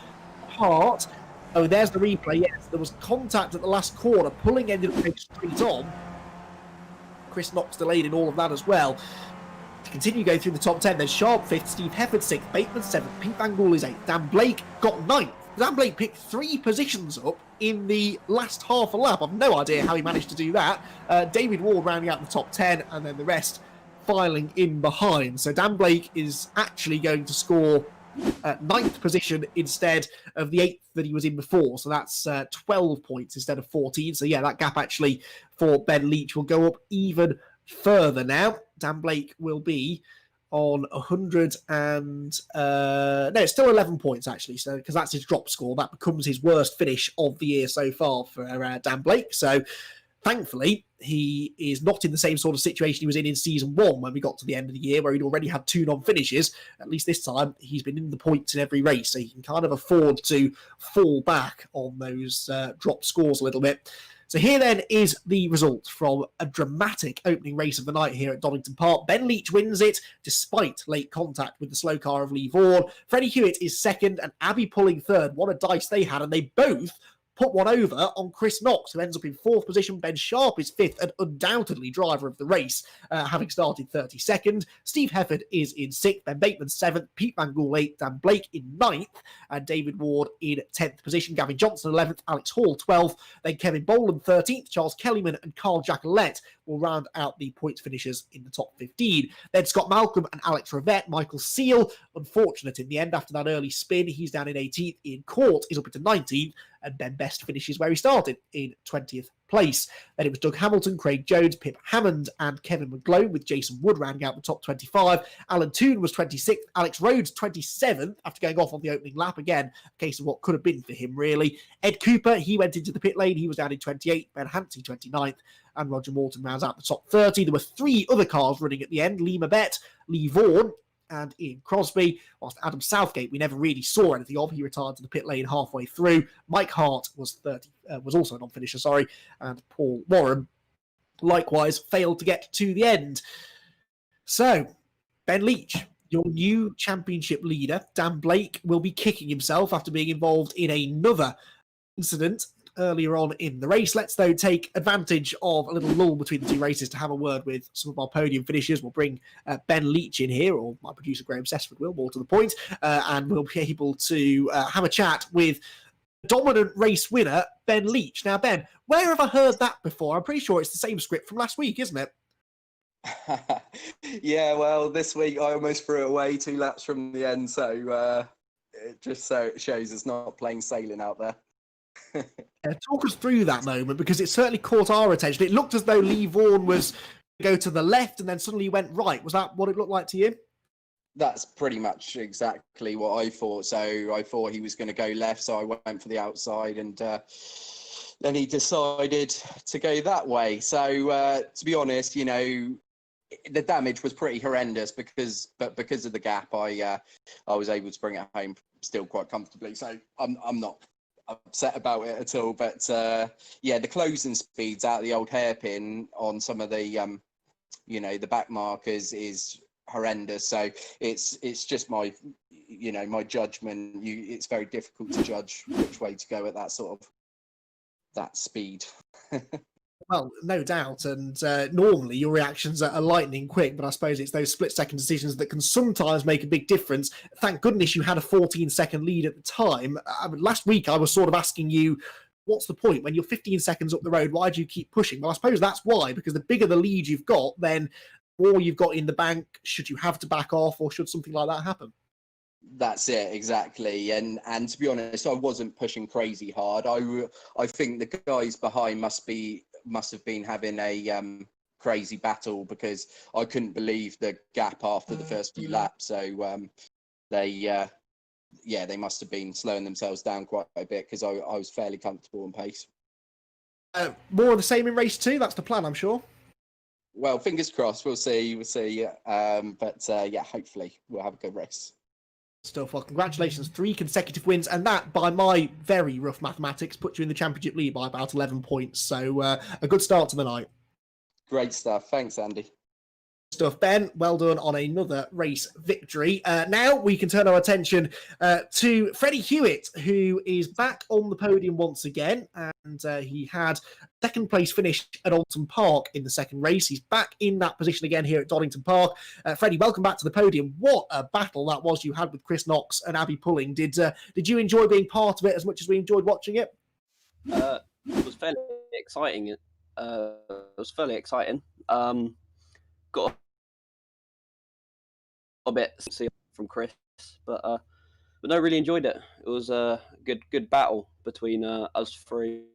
apart. Oh, there's the replay. Yes, there was contact at the last corner. Pulling ended up going straight on. Chris Knox delayed in all of that as well. To continue going through the top 10, there's Sharp 5th, Steve Hefford 6th, Bateman 7th, Pete Van Gool is 8th, Dan Blake got 9th. Dan Blake picked 3 positions up in the last half a lap. I've no idea how he managed to do that. David Ward rounding out the top 10, and then the rest filing in behind. So Dan Blake is actually going to score 9th position instead of the 8th that he was in before. So that's 12 points instead of 14. So yeah, that gap actually for Ben Leach will go up even further now. Dan Blake will be on 100 and no, it's still 11 points actually, so because that's his drop score. That becomes his worst finish of the year so far for Dan Blake. So thankfully he is not in the same sort of situation he was in season 1 when we got to the end of the year, where he'd already had 2 non-finishes. At least this time he's been in the points in every race, so he can kind of afford to fall back on those drop scores a little bit. So here then is the result from a dramatic opening race of the night here at Donington Park. Ben Leach wins it despite late contact with the slow car of Lee Vaughan. Freddie Hewitt is 2nd and Abby Pulling 3rd. What a dice they had, and they both put one over on Chris Knox, who ends up in 4th position. Ben Sharp is 5th and undoubtedly driver of the race, having started 32nd. Steve Hefford is in 6th, Ben Bateman 7th, Pete Van Gool 8th, Dan Blake in 9th, and David Ward in 10th position. Gavin Johnson 11th, Alex Hall 12th, then Kevin Boland 13th, Charles Kellyman and Carl Jacquelette will round out the points finishers in the top 15. Then Scott Malcolm and Alex Rivette. Michael Seal, unfortunate in the end after that early spin. He's down in 18th. Ian Court is up into 19th, and Ben Best finishes where he started in 20th place. Then it was Doug Hamilton, Craig Jones, Pip Hammond and Kevin McGlone, with Jason Wood rounding out the top 25. Alan Toon was 26th, Alex Rhodes 27th after going off on the opening lap. Again, a case of what could have been for him really. Ed Cooper, he went into the pit lane, he was down in 28th. Ben Hansey 29th, and Roger Morton rounds out the top 30. There were 3 other cars running at the end: Lee Mabette, Lee Vaughan and Ian Crosby, whilst Adam Southgate we never really saw anything of. He retired to the pit lane halfway through. Mike Hart was also a non-finisher, and Paul Warren likewise failed to get to the end. So, Ben Leach, your new championship leader. Dan Blake will be kicking himself after being involved in another incident earlier on in the race. Let's, though, take advantage of a little lull between the 2 races to have a word with some of our podium finishers. We'll bring Ben Leach in here, or my producer Graham Sessford will, more to the point, and we'll be able to have a chat with dominant race winner, Ben Leach. Now, Ben, where have I heard that before? I'm pretty sure it's the same script from last week, isn't it? Yeah, well, this week I almost threw it away 2 laps from the end, so it just so it shows it's not plain sailing out there. Talk us through that moment, because it certainly caught our attention. It looked as though Lee Vaughan was going to go to the left and then suddenly went right. Was that what it looked like to you? That's pretty much exactly what I thought. So I thought he was going to go left, so I went for the outside, and then he decided to go that way. So to be honest, you know, the damage was pretty horrendous because of the gap, I was able to bring it home still quite comfortably. So I'm not upset about it at all. But yeah, the closing speeds out of the old hairpin on some of the you know, the back markers is horrendous. So it's just my, you know, my judgment. It's very difficult to judge which way to go at that sort of that speed. Well, no doubt, and normally your reactions are lightning quick, but I suppose it's those split-second decisions that can sometimes make a big difference. Thank goodness you had a 14-second lead at the time. Last week I was sort of asking you, what's the point? When you're 15 seconds up the road, why do you keep pushing? Well, I suppose that's why, because the bigger the lead you've got, then the more you've got in the bank, should you have to back off, or should something like that happen. That's it, exactly. And to be honest, I wasn't pushing crazy hard. I think the guys behind must have been having a crazy battle, because I couldn't believe the gap after the first few laps. So they must have been slowing themselves down quite a bit, because I was fairly comfortable on pace. More of the same in race 2. That's the plan, I'm sure. Well, fingers crossed. We'll see. But yeah, hopefully we'll have a good race. Stuff. Well, congratulations, 3 consecutive wins, and that, by my very rough mathematics, puts you in the championship lead by about 11 points. So a good start to the night. Great stuff. Thanks, Andy. Stuff, Ben. Well done on another race victory. Now we can turn our attention to Freddie Hewitt, who is back on the podium once again, and he had second place finish at Alton Park in the second race. He's back in that position again here at Donington Park. Freddie, welcome back to the podium. What a battle that was you had with Chris Knox and Abby Pulling. Did you enjoy being part of it as much as we enjoyed watching it? It was fairly exciting. Got a bit from Chris, but no, really enjoyed it. It was a good battle between us three.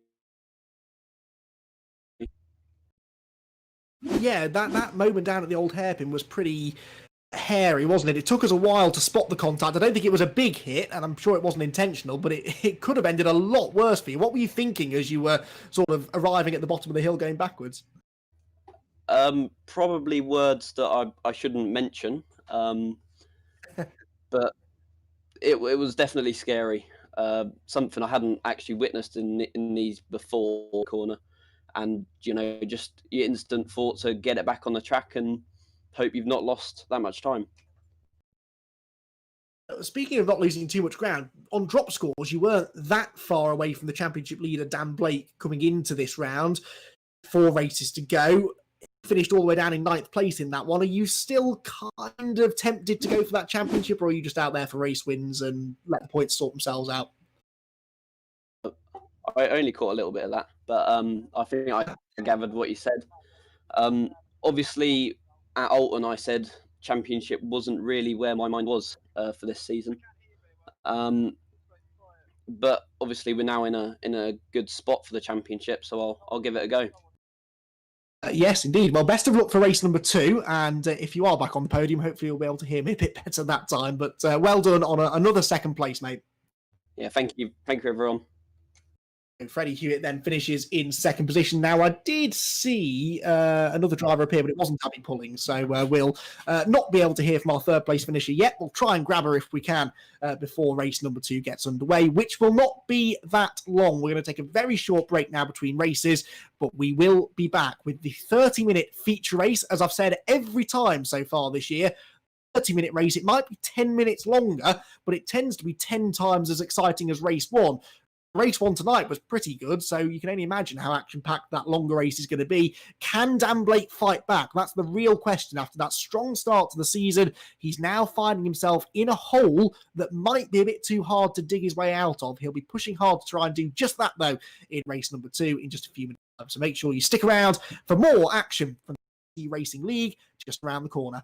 Yeah, that moment down at the old hairpin was pretty hairy, wasn't it? It took us a while to spot the contact. I don't think it was a big hit, and I'm sure it wasn't intentional, but it could have ended a lot worse for you. What were you thinking as you were sort of arriving at the bottom of the hill going backwards? Probably words that I shouldn't mention, but it was definitely scary. Something I hadn't actually witnessed in these before corner, and just your instant thought to get it back on the track and hope you've not lost that much time. Speaking of not losing too much ground, on drop scores, you weren't that far away from the championship leader, Dan Blake, coming into this round. 4 races to go. Finished all the way down in 9th place in that one. Are you still kind of tempted to go for that championship, or are you just out there for race wins and let the points sort themselves out? I only caught a little bit of that, but I think I gathered what you said. Obviously, at Alton, I said championship wasn't really where my mind was for this season. But obviously, we're now in a good spot for the championship, so I'll give it a go. Yes, indeed. Well, best of luck for race number 2. And if you are back on the podium, hopefully you'll be able to hear me a bit better that time. But well done on another second place, mate. Yeah, thank you. Thank you, everyone. And Freddie Hewitt then finishes in second position. Now, I did see another driver appear, but it wasn't Abby Pulling. So we'll not be able to hear from our third place finisher yet. We'll try and grab her if we can before race number 2 gets underway, which will not be that long. We're going to take a very short break now between races, but we will be back with the 30-minute feature race. As I've said every time so far this year, 30-minute race. It might be 10 minutes longer, but it tends to be 10 times as exciting as race 1. Race 1 tonight was pretty good, so you can only imagine how action-packed that longer race is going to be. Can Dan Blake fight back? That's the real question. After that strong start to the season, he's now finding himself in a hole that might be a bit too hard to dig his way out of. He'll be pushing hard to try and do just that, though, in race number 2 in just a few minutes. So make sure you stick around for more action from the PDC Racing League just around the corner.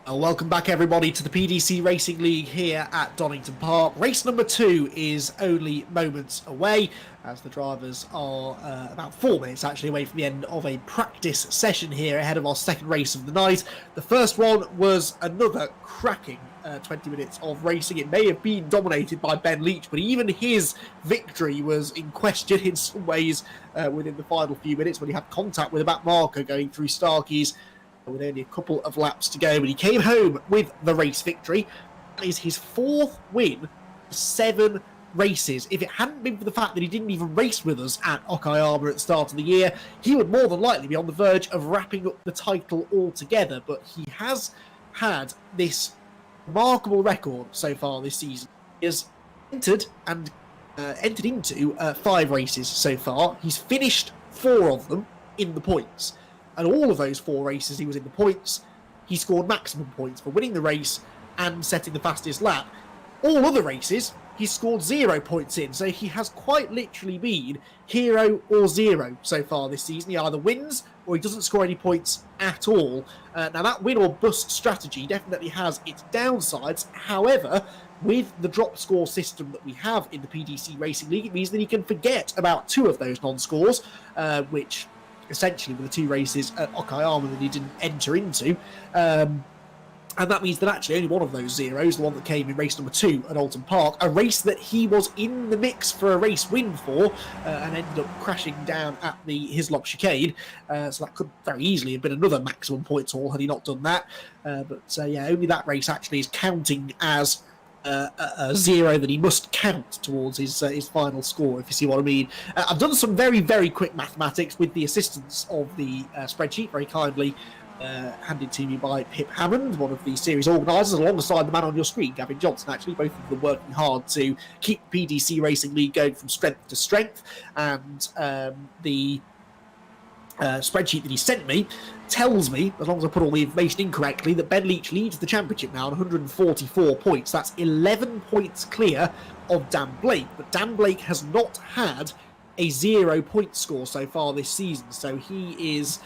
Welcome back, everybody, to the PDC Racing League here at Donington Park. Race number 2 is only moments away, as the drivers are about 4 minutes actually away from the end of a practice session here ahead of our second race of the night. The first one was another cracking 20 minutes of racing. It may have been dominated by Ben Leach, but even his victory was in question in some ways within the final few minutes when he had contact with a back marker going through Starkey's with only a couple of laps to go, but he came home with the race victory. That is his 4th win, 7 races. If it hadn't been for the fact that he didn't even race with us at Okayama at the start of the year, he would more than likely be on the verge of wrapping up the title altogether. But he has had this remarkable record so far this season. He has entered into 5 races so far. He's finished 4 of them in the points. And all of those 4 races he was in the points, he scored maximum points for winning the race and setting the fastest lap. All other races, he scored 0 points in. So he has quite literally been hero or zero so far this season. He either wins or he doesn't score any points at all. Now that win or bust strategy definitely has its downsides. However, with the drop score system that we have in the PDC Racing League, it means that he can forget about 2 of those non-scores, which essentially were the 2 races at Okayama that he didn't enter into. And that means that actually only one of those zeros, the one that came in race number 2 at Alton Park, a race that he was in the mix for a race win for, and ended up crashing down at the Hislop chicane. So that could very easily have been another maximum points haul had he not done that. Yeah, only that race actually is counting as a 0 that he must count towards his final score, if you see what I mean. I've done some very, very quick mathematics with the assistance of the spreadsheet, very kindly handed to me by Pip Hammond, one of the series organisers, alongside the man on your screen, Gavin Johnson, actually, both of them working hard to keep PDC Racing League going from strength to strength. And the spreadsheet that he sent me tells me, as long as I put all the information incorrectly, that Ben Leach leads the championship now on 144 points. That's 11 points clear of Dan Blake, but Dan Blake has not had a 0 point score so far this season, so he is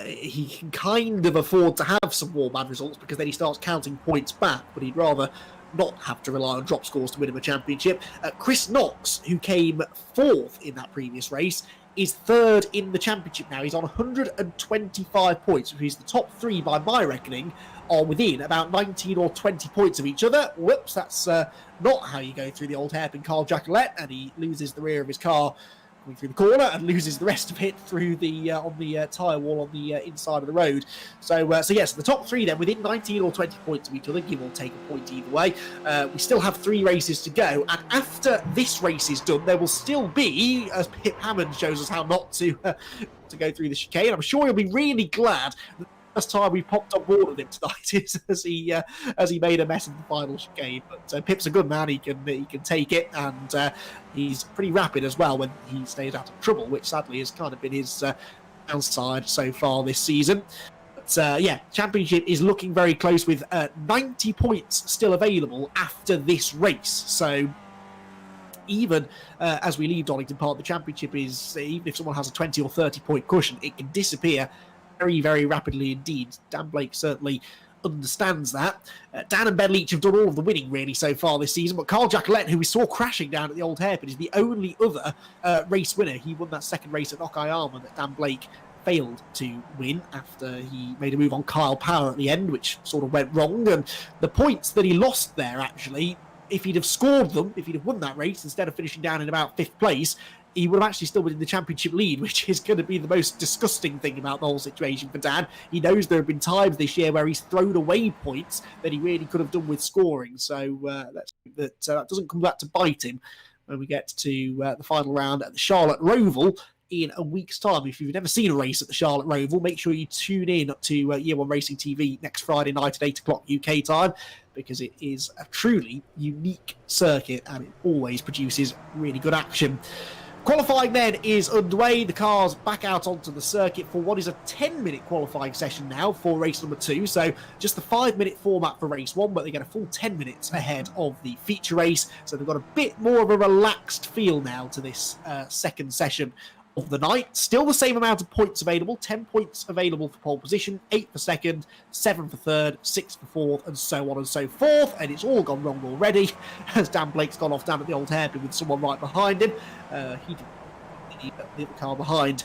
he can kind of afford to have some more bad results, because then he starts counting points back, but he'd rather not have to rely on drop scores to win him a championship. Chris Knox, who came 4th in that previous race, is 3rd in the championship now. He's on 125 points, which is the top 3 by my reckoning are within about 19 or 20 points of each other. Whoops, that's not how you go through the old hairpin Carl Jacquelet, and he loses the rear of his car coming through the corner and loses the rest of it through the on the tyre wall on the inside of the road. So yes, the top 3 then within 19 or 20 points of each other, give or take a point either way. We still have 3 races to go, and after this race is done, there will still be, as Pip Hammond shows us how not to go through the chicane. I'm sure you'll be really glad that the first time we popped on board with him tonight is as he made a mess of the final chicane. But Pip's a good man; he can take it, and he's pretty rapid as well when he stays out of trouble, which sadly has kind of been his downside so far this season. But yeah, championship is looking very close, with 90 points still available after this race. So even as we leave Donington Park, the championship is, even if someone has a 20 or 30 point cushion, it can disappear very, very rapidly indeed. Dan Blake certainly understands that. Dan and Ben Leach have done all of the winning really so far this season, but Carl Jacquelet, who we saw crashing down at the old hairpin, is the only other race winner. He won that second race at Okayama that Dan Blake failed to win after he made a move on Kyle Power at the end, which sort of went wrong. And the points that he lost there, actually, if he'd have scored them, if he'd have won that race instead of finishing down in about 5th place, he would have actually still been in the championship lead, which is going to be the most disgusting thing about the whole situation for Dan. He knows there have been times this year where he's thrown away points that he really could have done with scoring. So let's hope that doesn't come back to bite him when we get to the final round at the Charlotte Roval in a week's time. If you've never seen a race at the Charlotte Roval, make sure you tune in to Yearone Racing TV next Friday night at 8 o'clock UK time, because it is a truly unique circuit and it always produces really good action. Qualifying then is underway. The cars back out onto the circuit for what is a 10-minute qualifying session now for race number 2. So just the 5-minute format for race 1, but they get a full 10 minutes ahead of the feature race. So they've got a bit more of a relaxed feel now to this second session of the night. Still the same amount of points available, 10 points available for pole position, 8 for second, 7 for third, 6 for fourth, and so on and so forth. And it's all gone wrong already, as Dan Blake's gone off down at the old hairpin with someone right behind him. He didn't need the other car behind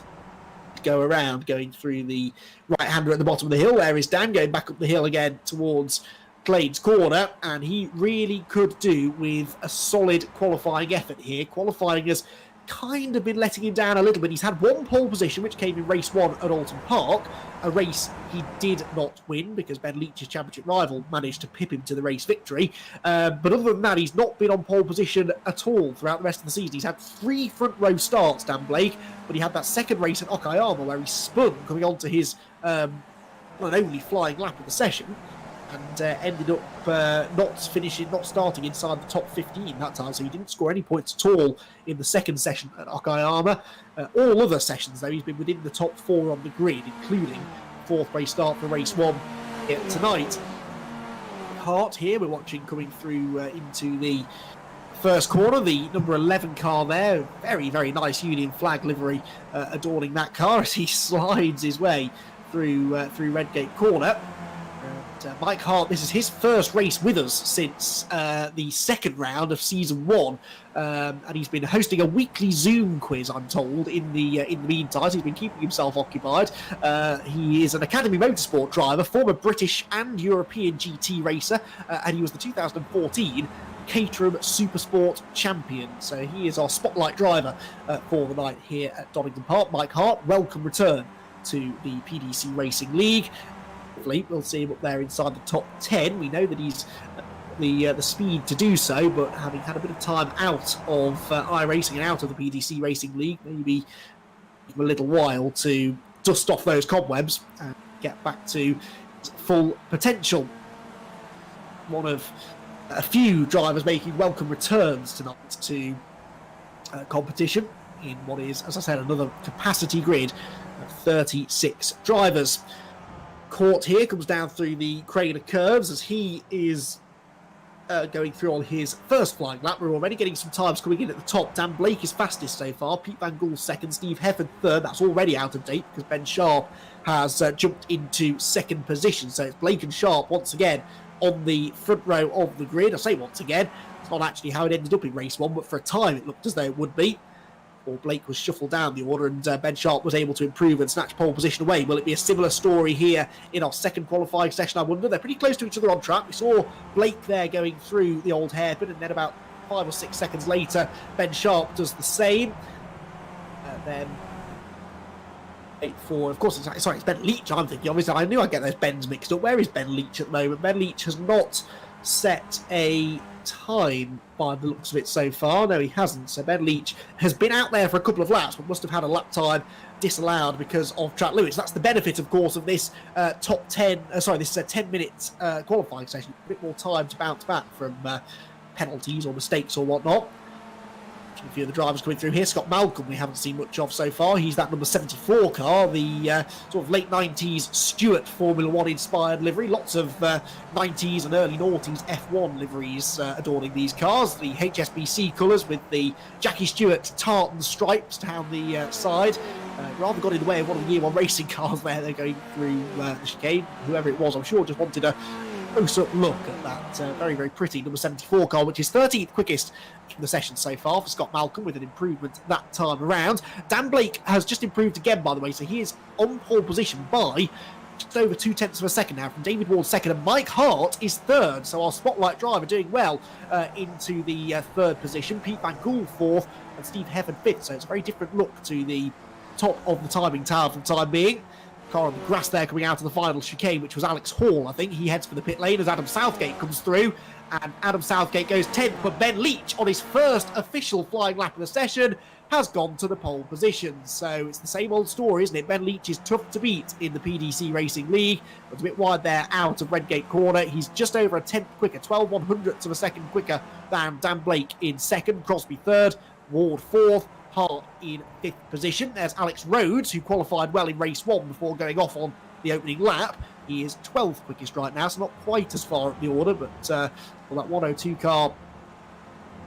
to go around, going through the right-hander at the bottom of the hill. There is Dan going back up the hill again towards Glade's corner, and he really could do with a solid qualifying effort here. Qualifying has kind of been letting him down a little bit. He's had one pole position, which came in race 1 at Alton Park, a race he did not win because Ben Leach's championship rival managed to pip him to the race victory. But other than that, he's not been on pole position at all throughout the rest of the season. He's had 3 front row starts, Dan Blake, but he had that second race at Okayama where he spun coming on to his not only flying lap of the session, and ended up not starting inside the top 15 that time, so he didn't score any points at all in the second session at Okayama. All other sessions, though, he's been within the top 4 on the grid, including fourth race start for race 1 here tonight. Hart here, we're watching coming through into the first corner, the number 11 car there, very, very nice Union flag livery adorning that car as he slides his way through Redgate Corner. Mike Hart, this is his first race with us since the second round of season 1, and he's been hosting a weekly Zoom quiz, I'm told, in the meantime. He's been keeping himself occupied. He is an Academy Motorsport driver, former British and European GT racer, and he was the 2014 Caterham Supersport champion. So he is our spotlight driver for the night here at Donington Park. Mike Hart, welcome return to the PDC Racing League. We'll see him up there inside the top 10. We know that he's the speed to do so, but having had a bit of time out of iRacing and out of the PDC Racing League, maybe a little while to dust off those cobwebs and get back to full potential. One of a few drivers making welcome returns tonight to competition in what is, as I said, another capacity grid of 36 drivers. Court here comes down through the crane of curves as he is going through on his first flying lap. We're already getting some times coming in at the top. Dan Blake is fastest so far, Pete Van Gool second, Steve Hefford third. That's already out of date because Ben Sharp has jumped into second position. So it's Blake and Sharp once again on the front row of the grid. I say once again, it's not actually how it ended up in race 1, but for a time it looked as though it would be. Or Blake was shuffled down the order and Ben Sharp was able to improve and snatch pole position away. Will it be a similar story here in our second qualifying session? I wonder. They're pretty close to each other on track. We saw Blake there going through the old hairpin, and then about 5 or 6 seconds later, Ben Sharp does the same. And then 8-4. Of course, it's Ben Leach, I'm thinking. Obviously, I knew I'd get those Bens mixed up. Where is Ben Leach at the moment? Ben Leach has not set a time by the looks of it so far. No, he hasn't. So Ben Leach has been out there for a couple of laps, but must have had a lap time disallowed because of track limits. That's the benefit, of course, of this top 10. This 10-minute qualifying session. A bit more time to bounce back from penalties or mistakes or whatnot. A few of the drivers coming through here. Scott Malcolm we haven't seen much of so far. He's that number 74 car, the sort of late 90s Stewart Formula 1 inspired livery. Lots of 90s and early noughties F1 liveries adorning these cars. The HSBC colours with the Jackie Stewart tartan stripes down the side. Rather got in the way of one of the Year 1 racing cars there. They're going through the chicane. Whoever it was, I'm sure, just wanted a close-up look at that very, very pretty number 74 car, which is 13th quickest in the session so far for Scott Malcolm, with an improvement that time around. Dan Blake has just improved again, by the way, so he is on pole position by just over 0.2 of a second now from David Ward second, and Mike Hart is third. So our spotlight driver doing well into the third position. Pete Van Gool fourth and Steve Hefford fifth. So it's a very different look to the top of the timing tower for the time being. Car on the grass there coming out of the final chicane, which was Alex Hall, I think. He heads for the pit lane as Adam Southgate comes through, and Adam Southgate goes 10th, but Ben Leach, on his first official flying lap of the session, has gone to the pole position. So it's the same old story, isn't it? Ben Leach is tough to beat in the PDC Racing League. It's a bit wide there out of Redgate Corner. He's just over a 10th quicker, 12 100ths of a second quicker than Dan Blake in second, Crosby third, Ward fourth, Hart in fifth position. There's Alex Rhodes, who qualified well in race 1 before going off on the opening lap. He is 12th quickest right now, so not quite as far up the order, but that 102 car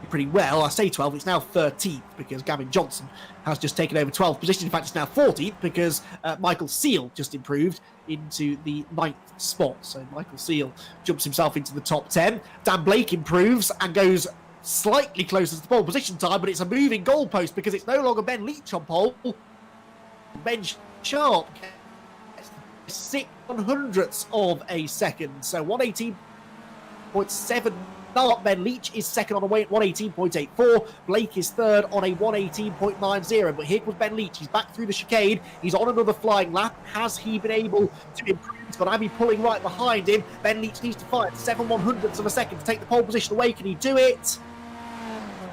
pretty well. I say 12th, it's now 13th because Gavin Johnson has just taken over 12th position. In fact, it's now 14th because Michael Seal just improved into the 9th spot. So Michael Seal jumps himself into the top 10. Dan Blake improves and goes slightly closer to the pole position time, but it's a moving goalpost because it's no longer Ben Leach on pole. Ben Sharp gets 6/100ths of a second. So 118.7. Ben Leach is second on a 118.84. Blake is third on a 118.90. But here comes Ben Leach. He's back through the chicane. He's on another flying lap. Has he been able to improve? He's got Abby pulling right behind him. Ben Leach needs to find 7/100ths of a second to take the pole position away. Can he do it?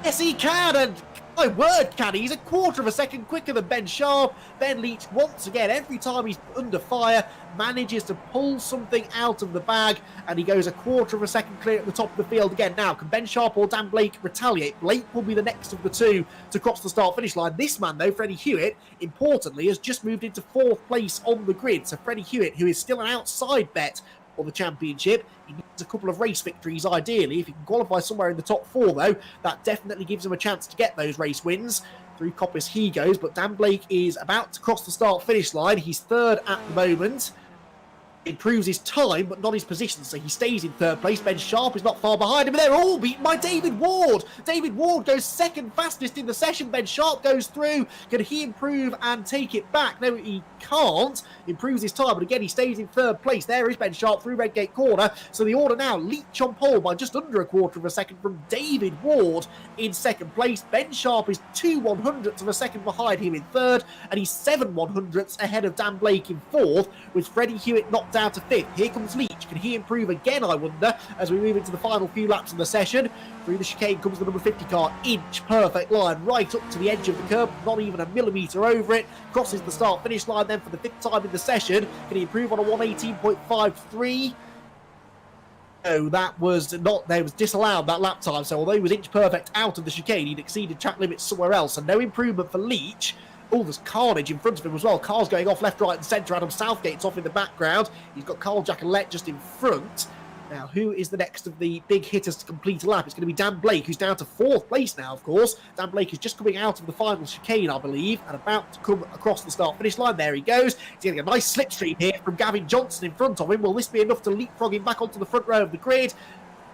Yes, he can. And my word, can he? He's a quarter of a second quicker than Ben Sharp. Ben Leach, once again, every time he's under fire, manages to pull something out of the bag, and he goes a quarter of a second clear at the top of the field again. Now, can Ben Sharp or Dan Blake retaliate? Blake will be the next of the two to cross the start-finish line. This man, though, Freddie Hewitt, importantly, has just moved into 4th place on the grid. So Freddie Hewitt, who is still an outside bet for the championship, he needs a couple of race victories ideally. If he can qualify somewhere in the top 4, though, that definitely gives him a chance to get those race wins. Through Coppice he goes, but Dan Blake is about to cross the start finish line. He's third at the moment. Improves his time, but not his position, so he stays in 3rd place. Ben Sharp is not far behind him, and they're all beaten by David Ward. David Ward goes second fastest in the session. Ben Sharp goes through. Can he improve and take it back? No, he can't. Improves his time, but again, he stays in 3rd place. There is Ben Sharp through Redgate Corner. So the order now, Leach on pole by just under a quarter of a second from David Ward in 2nd place. Ben Sharp is 2/100ths of a second behind him in 3rd, and he's 7/100ths ahead of Dan Blake in 4th, with Freddie Hewitt knocked down to 5th. Here comes Leach. Can he improve again, I wonder, as we move into the final few laps of the session? Through the chicane comes the number 50 car. Inch perfect line right up to the edge of the curb, not even a millimetre over it. Crosses the start finish line then for the 5th time in the session. Can he improve on a 118.53? No, that was not. They was disallowed that lap time. So although he was inch perfect out of the chicane, he'd exceeded track limits somewhere else. And no improvement for Leach. Oh, there's carnage in front of him as well. Cars going off left, right and centre. Adam Southgate's off in the background. He's got Carl Jackalette just in front. Now, who is the next of the big hitters to complete a lap? It's going to be Dan Blake, who's down to 4th place now, of course. Dan Blake is just coming out of the final chicane, I believe, and about to come across the start-finish line. There he goes. He's getting a nice slipstream here from Gavin Johnson in front of him. Will this be enough to leapfrog him back onto the front row of the grid?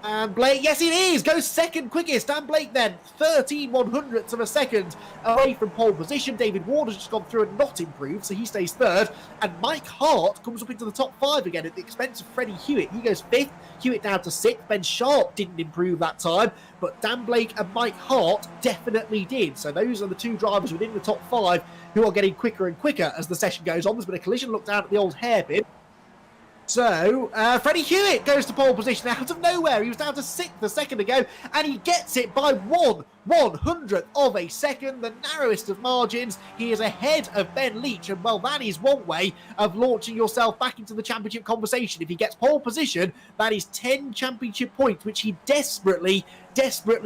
And Blake, yes it is, goes second quickest. Dan Blake then, 13/100ths of a second away from pole position. David Ward has just gone through and not improved, so he stays 3rd. And Mike Hart comes up into the top 5 again at the expense of Freddie Hewitt. He goes 5th, Hewitt down to 6th. Ben Sharp didn't improve that time, but Dan Blake and Mike Hart definitely did. So those are the 2 drivers within the top 5 who are getting quicker and quicker as the session goes on. There's been a collision look down at the old hairpin. So, Freddie Hewitt goes to pole position out of nowhere. He was down to 6th a second ago, and he gets it by 1/100th of a second, the narrowest of margins. He is ahead of Ben Leach, and well, that is one way of launching yourself back into the championship conversation. If he gets pole position, that is 10 championship points, which he desperately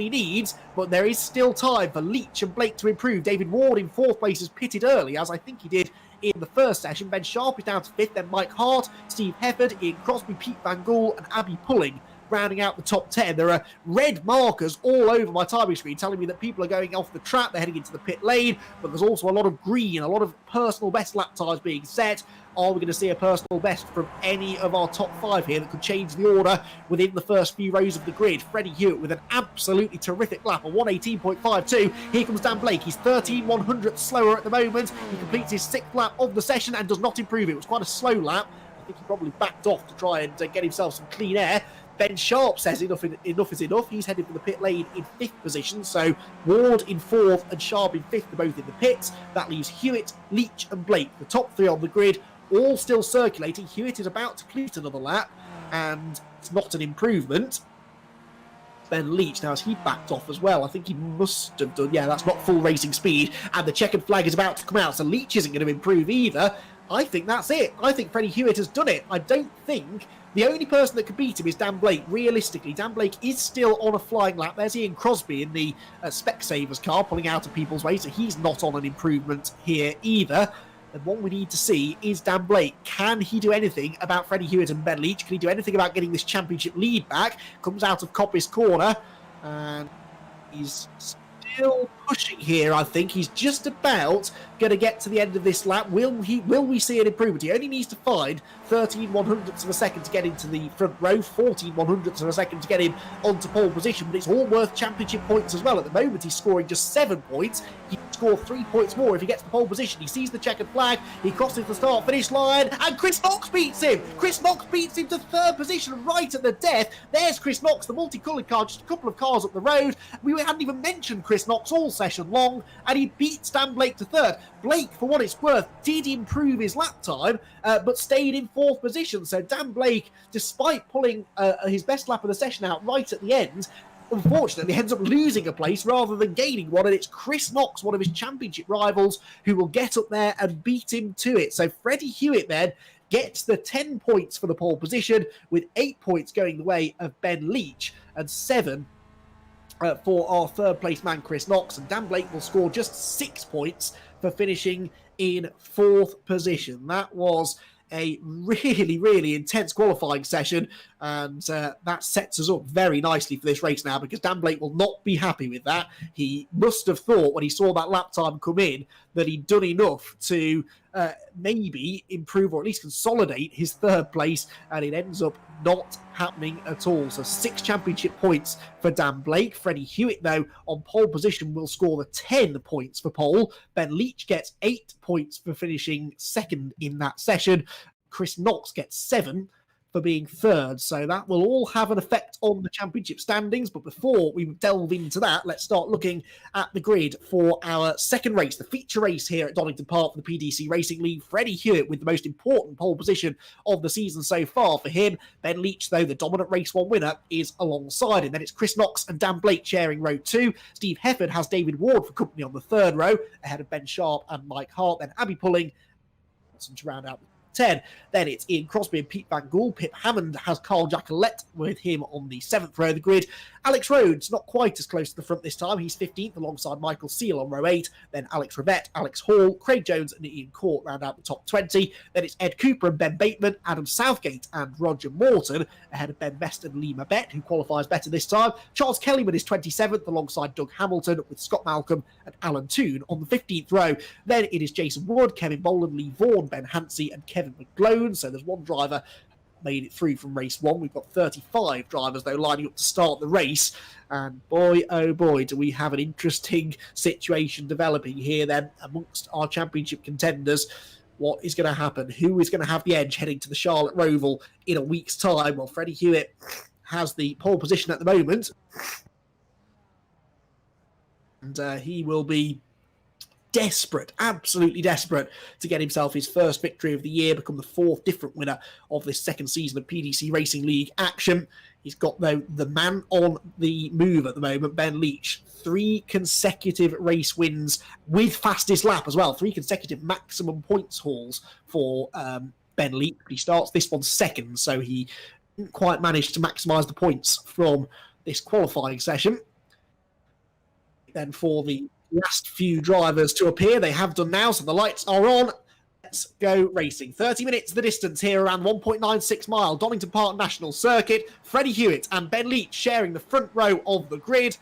needs, but there is still time for Leach and Blake to improve. David Ward in 4th place has pitted early, as I think he did in the first session. Ben Sharp is down to 5th, then Mike Hart, Steve Hefford, Ian Crosby, Pete Van Gool, and Abby Pulling rounding out the top 10. There are red markers all over my timing screen telling me that people are going off the track, they're heading into the pit lane, but there's also a lot of green, a lot of personal best lap times being set. Are we going to see a personal best from any of our top 5 here that could change the order within the first few rows of the grid? Freddie Hewitt with an absolutely terrific lap, a 118.52. Here comes Dan Blake. He's 13/100ths slower at the moment. He completes his 6th lap of the session and does not improve. It was quite a slow lap. I think he probably backed off to try and get himself some clean air. Ben Sharp says enough is enough. He's headed for the pit lane in 5th position. So Ward in 4th and Sharp in 5th are both in the pits. That leaves Hewitt, Leach and Blake, the top 3 on the grid, all still circulating. Hewitt is about to complete another lap, and it's not an improvement. Ben Leach, now has he backed off as well? I think he must have done. Yeah, that's not full racing speed, and the checkered flag is about to come out, so Leach isn't going to improve either. I think that's it. I think Freddie Hewitt has done it. I don't think the only person that could beat him is Dan Blake. Realistically, Dan Blake is still on a flying lap. There's Ian Crosby in the Specsavers car pulling out of people's way, so he's not on an improvement here either. And what we need to see is Dan Blake. Can he do anything about Freddie Hewitt and Ben Leach? Can he do anything about getting this championship lead back? Comes out of Coppice Corner. And He's still pushing here, I think. He's just about going to get to the end of this lap. Will we see an improvement? He only needs to find 13 100ths of a second to get into the front row, 14 100ths of a second to get him onto pole position, but it's all worth championship points as well. At the moment, he's scoring just 7 points. He can score 3 points more if he gets the pole position. He sees the checkered flag, he crosses the start-finish line, and Chris Knox beats him! Chris Knox beats him to 3rd position right at the death. There's Chris Knox, the multicoloured car, just a couple of cars up the road. We hadn't even mentioned Chris Knox all session long, and he beats Dan Blake to 3rd. Blake, for what it's worth, did improve his lap time, but stayed in 4th position. So Dan Blake, despite pulling his best lap of the session out right at the end, unfortunately ends up losing a place rather than gaining one, and it's Chris Knox, one of his championship rivals, who will get up there and beat him to it. So Freddie Hewitt then gets the 10 points for the pole position, with 8 points going the way of Ben Leach and 7 for our 3rd place man Chris Knox, and Dan Blake will score just 6 points for finishing in 4th position. That was a really, really intense qualifying session, and that sets us up very nicely for this race now, because Dan Blake will not be happy with that. He must have thought when he saw that lap time come in that he'd done enough to maybe improve or at least consolidate his 3rd place, and it ends up not happening at all. So 6 championship points for Dan Blake. Freddie Hewitt, though, on pole position will score the 10 points for pole. Ben Leach gets 8 points for finishing 2nd in that session. Chris Knox gets 7 for being 3rd. So that will all have an effect on the championship standings. But before we delve into that, let's start looking at the grid for our 2nd race, the feature race here at Donington Park for the PDC Racing League. Freddie Hewitt with the most important pole position of the season so far for him. Ben Leach, though, the dominant race 1 winner, is alongside him. Then it's Chris Knox and Dan Blake sharing row 2. Steve Hefford has David Ward for company on the 3rd row, ahead of Ben Sharp and Mike Hart. Then Abby Pulling to round out the 10. Then it's Ian Crosby and Pete Van Gool. Pip Hammond has Carl Jacquelette with him on the 7th row of the grid. Alex Rhodes, not quite as close to the front this time. He's 15th alongside Michael Seal on row 8. Then Alex Rivette, Alex Hall, Craig Jones and Ian Court round out the top 20. Then it's Ed Cooper and Ben Bateman, Adam Southgate and Roger Morton, ahead of Ben Best and Lee Mabette, who qualifies better this time. Charles Kellyman is 27th alongside Doug Hamilton, with Scott Malcolm and Alan Toone on the 15th row. Then it is Jason Wood, Kevin Boland, Lee Vaughan, Ben Hansey and Kevin McGlone. So there's one driver made it through from race 1. We've got 35 drivers, though, lining up to start the race. And boy, oh boy, do we have an interesting situation developing here then amongst our championship contenders. What is going to happen? Who is going to have the edge heading to the Charlotte Roval in a week's time? Well, Freddie Hewitt has the pole position at the moment. And he will be desperate, absolutely desperate to get himself his 1st victory of the year, become the 4th different winner of this 2nd season of PDC Racing League action. He's got, though, the man on the move at the moment, Ben Leach. 3 consecutive race wins with fastest lap as well. 3 consecutive maximum points hauls for Ben Leach. He starts this one 2nd, so he didn't quite manage to maximise the points from this qualifying session. Then for the last few drivers to appear, they have done now, so the lights are on. Let's go racing. 30 minutes the distance here, around 1.96 mile Donington Park National Circuit. Freddie Hewitt and Ben Leach sharing the front row of the grid.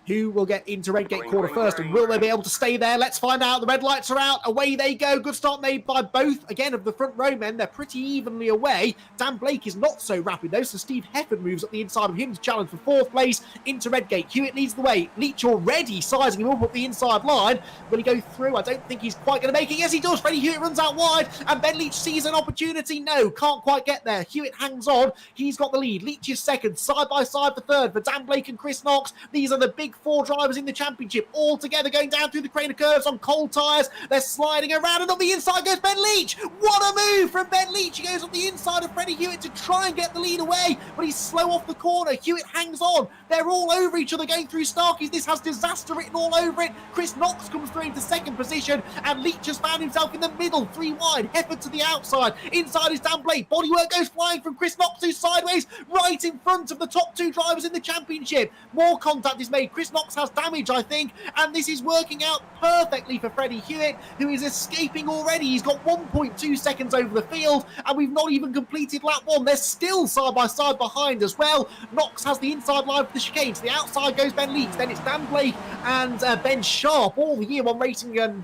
Who will get into Redgate Quarter first, and will they be able to stay there? Let's find out. The red lights are out. Away they go. Good start made by both, again, of the front row men. They're pretty evenly away. Dan Blake is not so rapid, though, so Steve Hefford moves up the inside of him to challenge for 4th place into Redgate. Hewitt leads the way. Leach already sizing him up the inside line. Will he go through? I don't think he's quite going to make it. Yes, he does. Freddie Hewitt runs out wide, and Ben Leach sees an opportunity. No, can't quite get there. Hewitt hangs on. He's got the lead. Leach is 2nd, side by side for 3rd for Dan Blake and Chris Knox. These are the big 4 drivers in the championship, all together going down through the crane of curves on cold tyres. They're sliding around, and up the inside goes Ben Leach. What a move from Ben Leach. He goes up the inside of Freddie Hewitt to try and get the lead away, but he's slow off the corner. Hewitt hangs on. They're all over each other going through Starkies. This has disaster written all over it. Chris Knox comes through into 2nd position, and Leach has found himself in the middle, 3 wide. Hefford to the outside. Inside is Dan Blake. Bodywork goes flying from Chris Knox, who's sideways right in front of the top 2 drivers in the championship. More contact is made. Chris Chris Knox has damage, I think, and this is working out perfectly for Freddie Hewitt, who is escaping already. He's got 1.2 seconds over the field, and we've not even completed lap 1. They're still side by side behind as well. Knox has the inside line for the chicane. To the outside goes Ben Leach. Then it's Dan Blake and Ben Sharp, all the Year One Racing and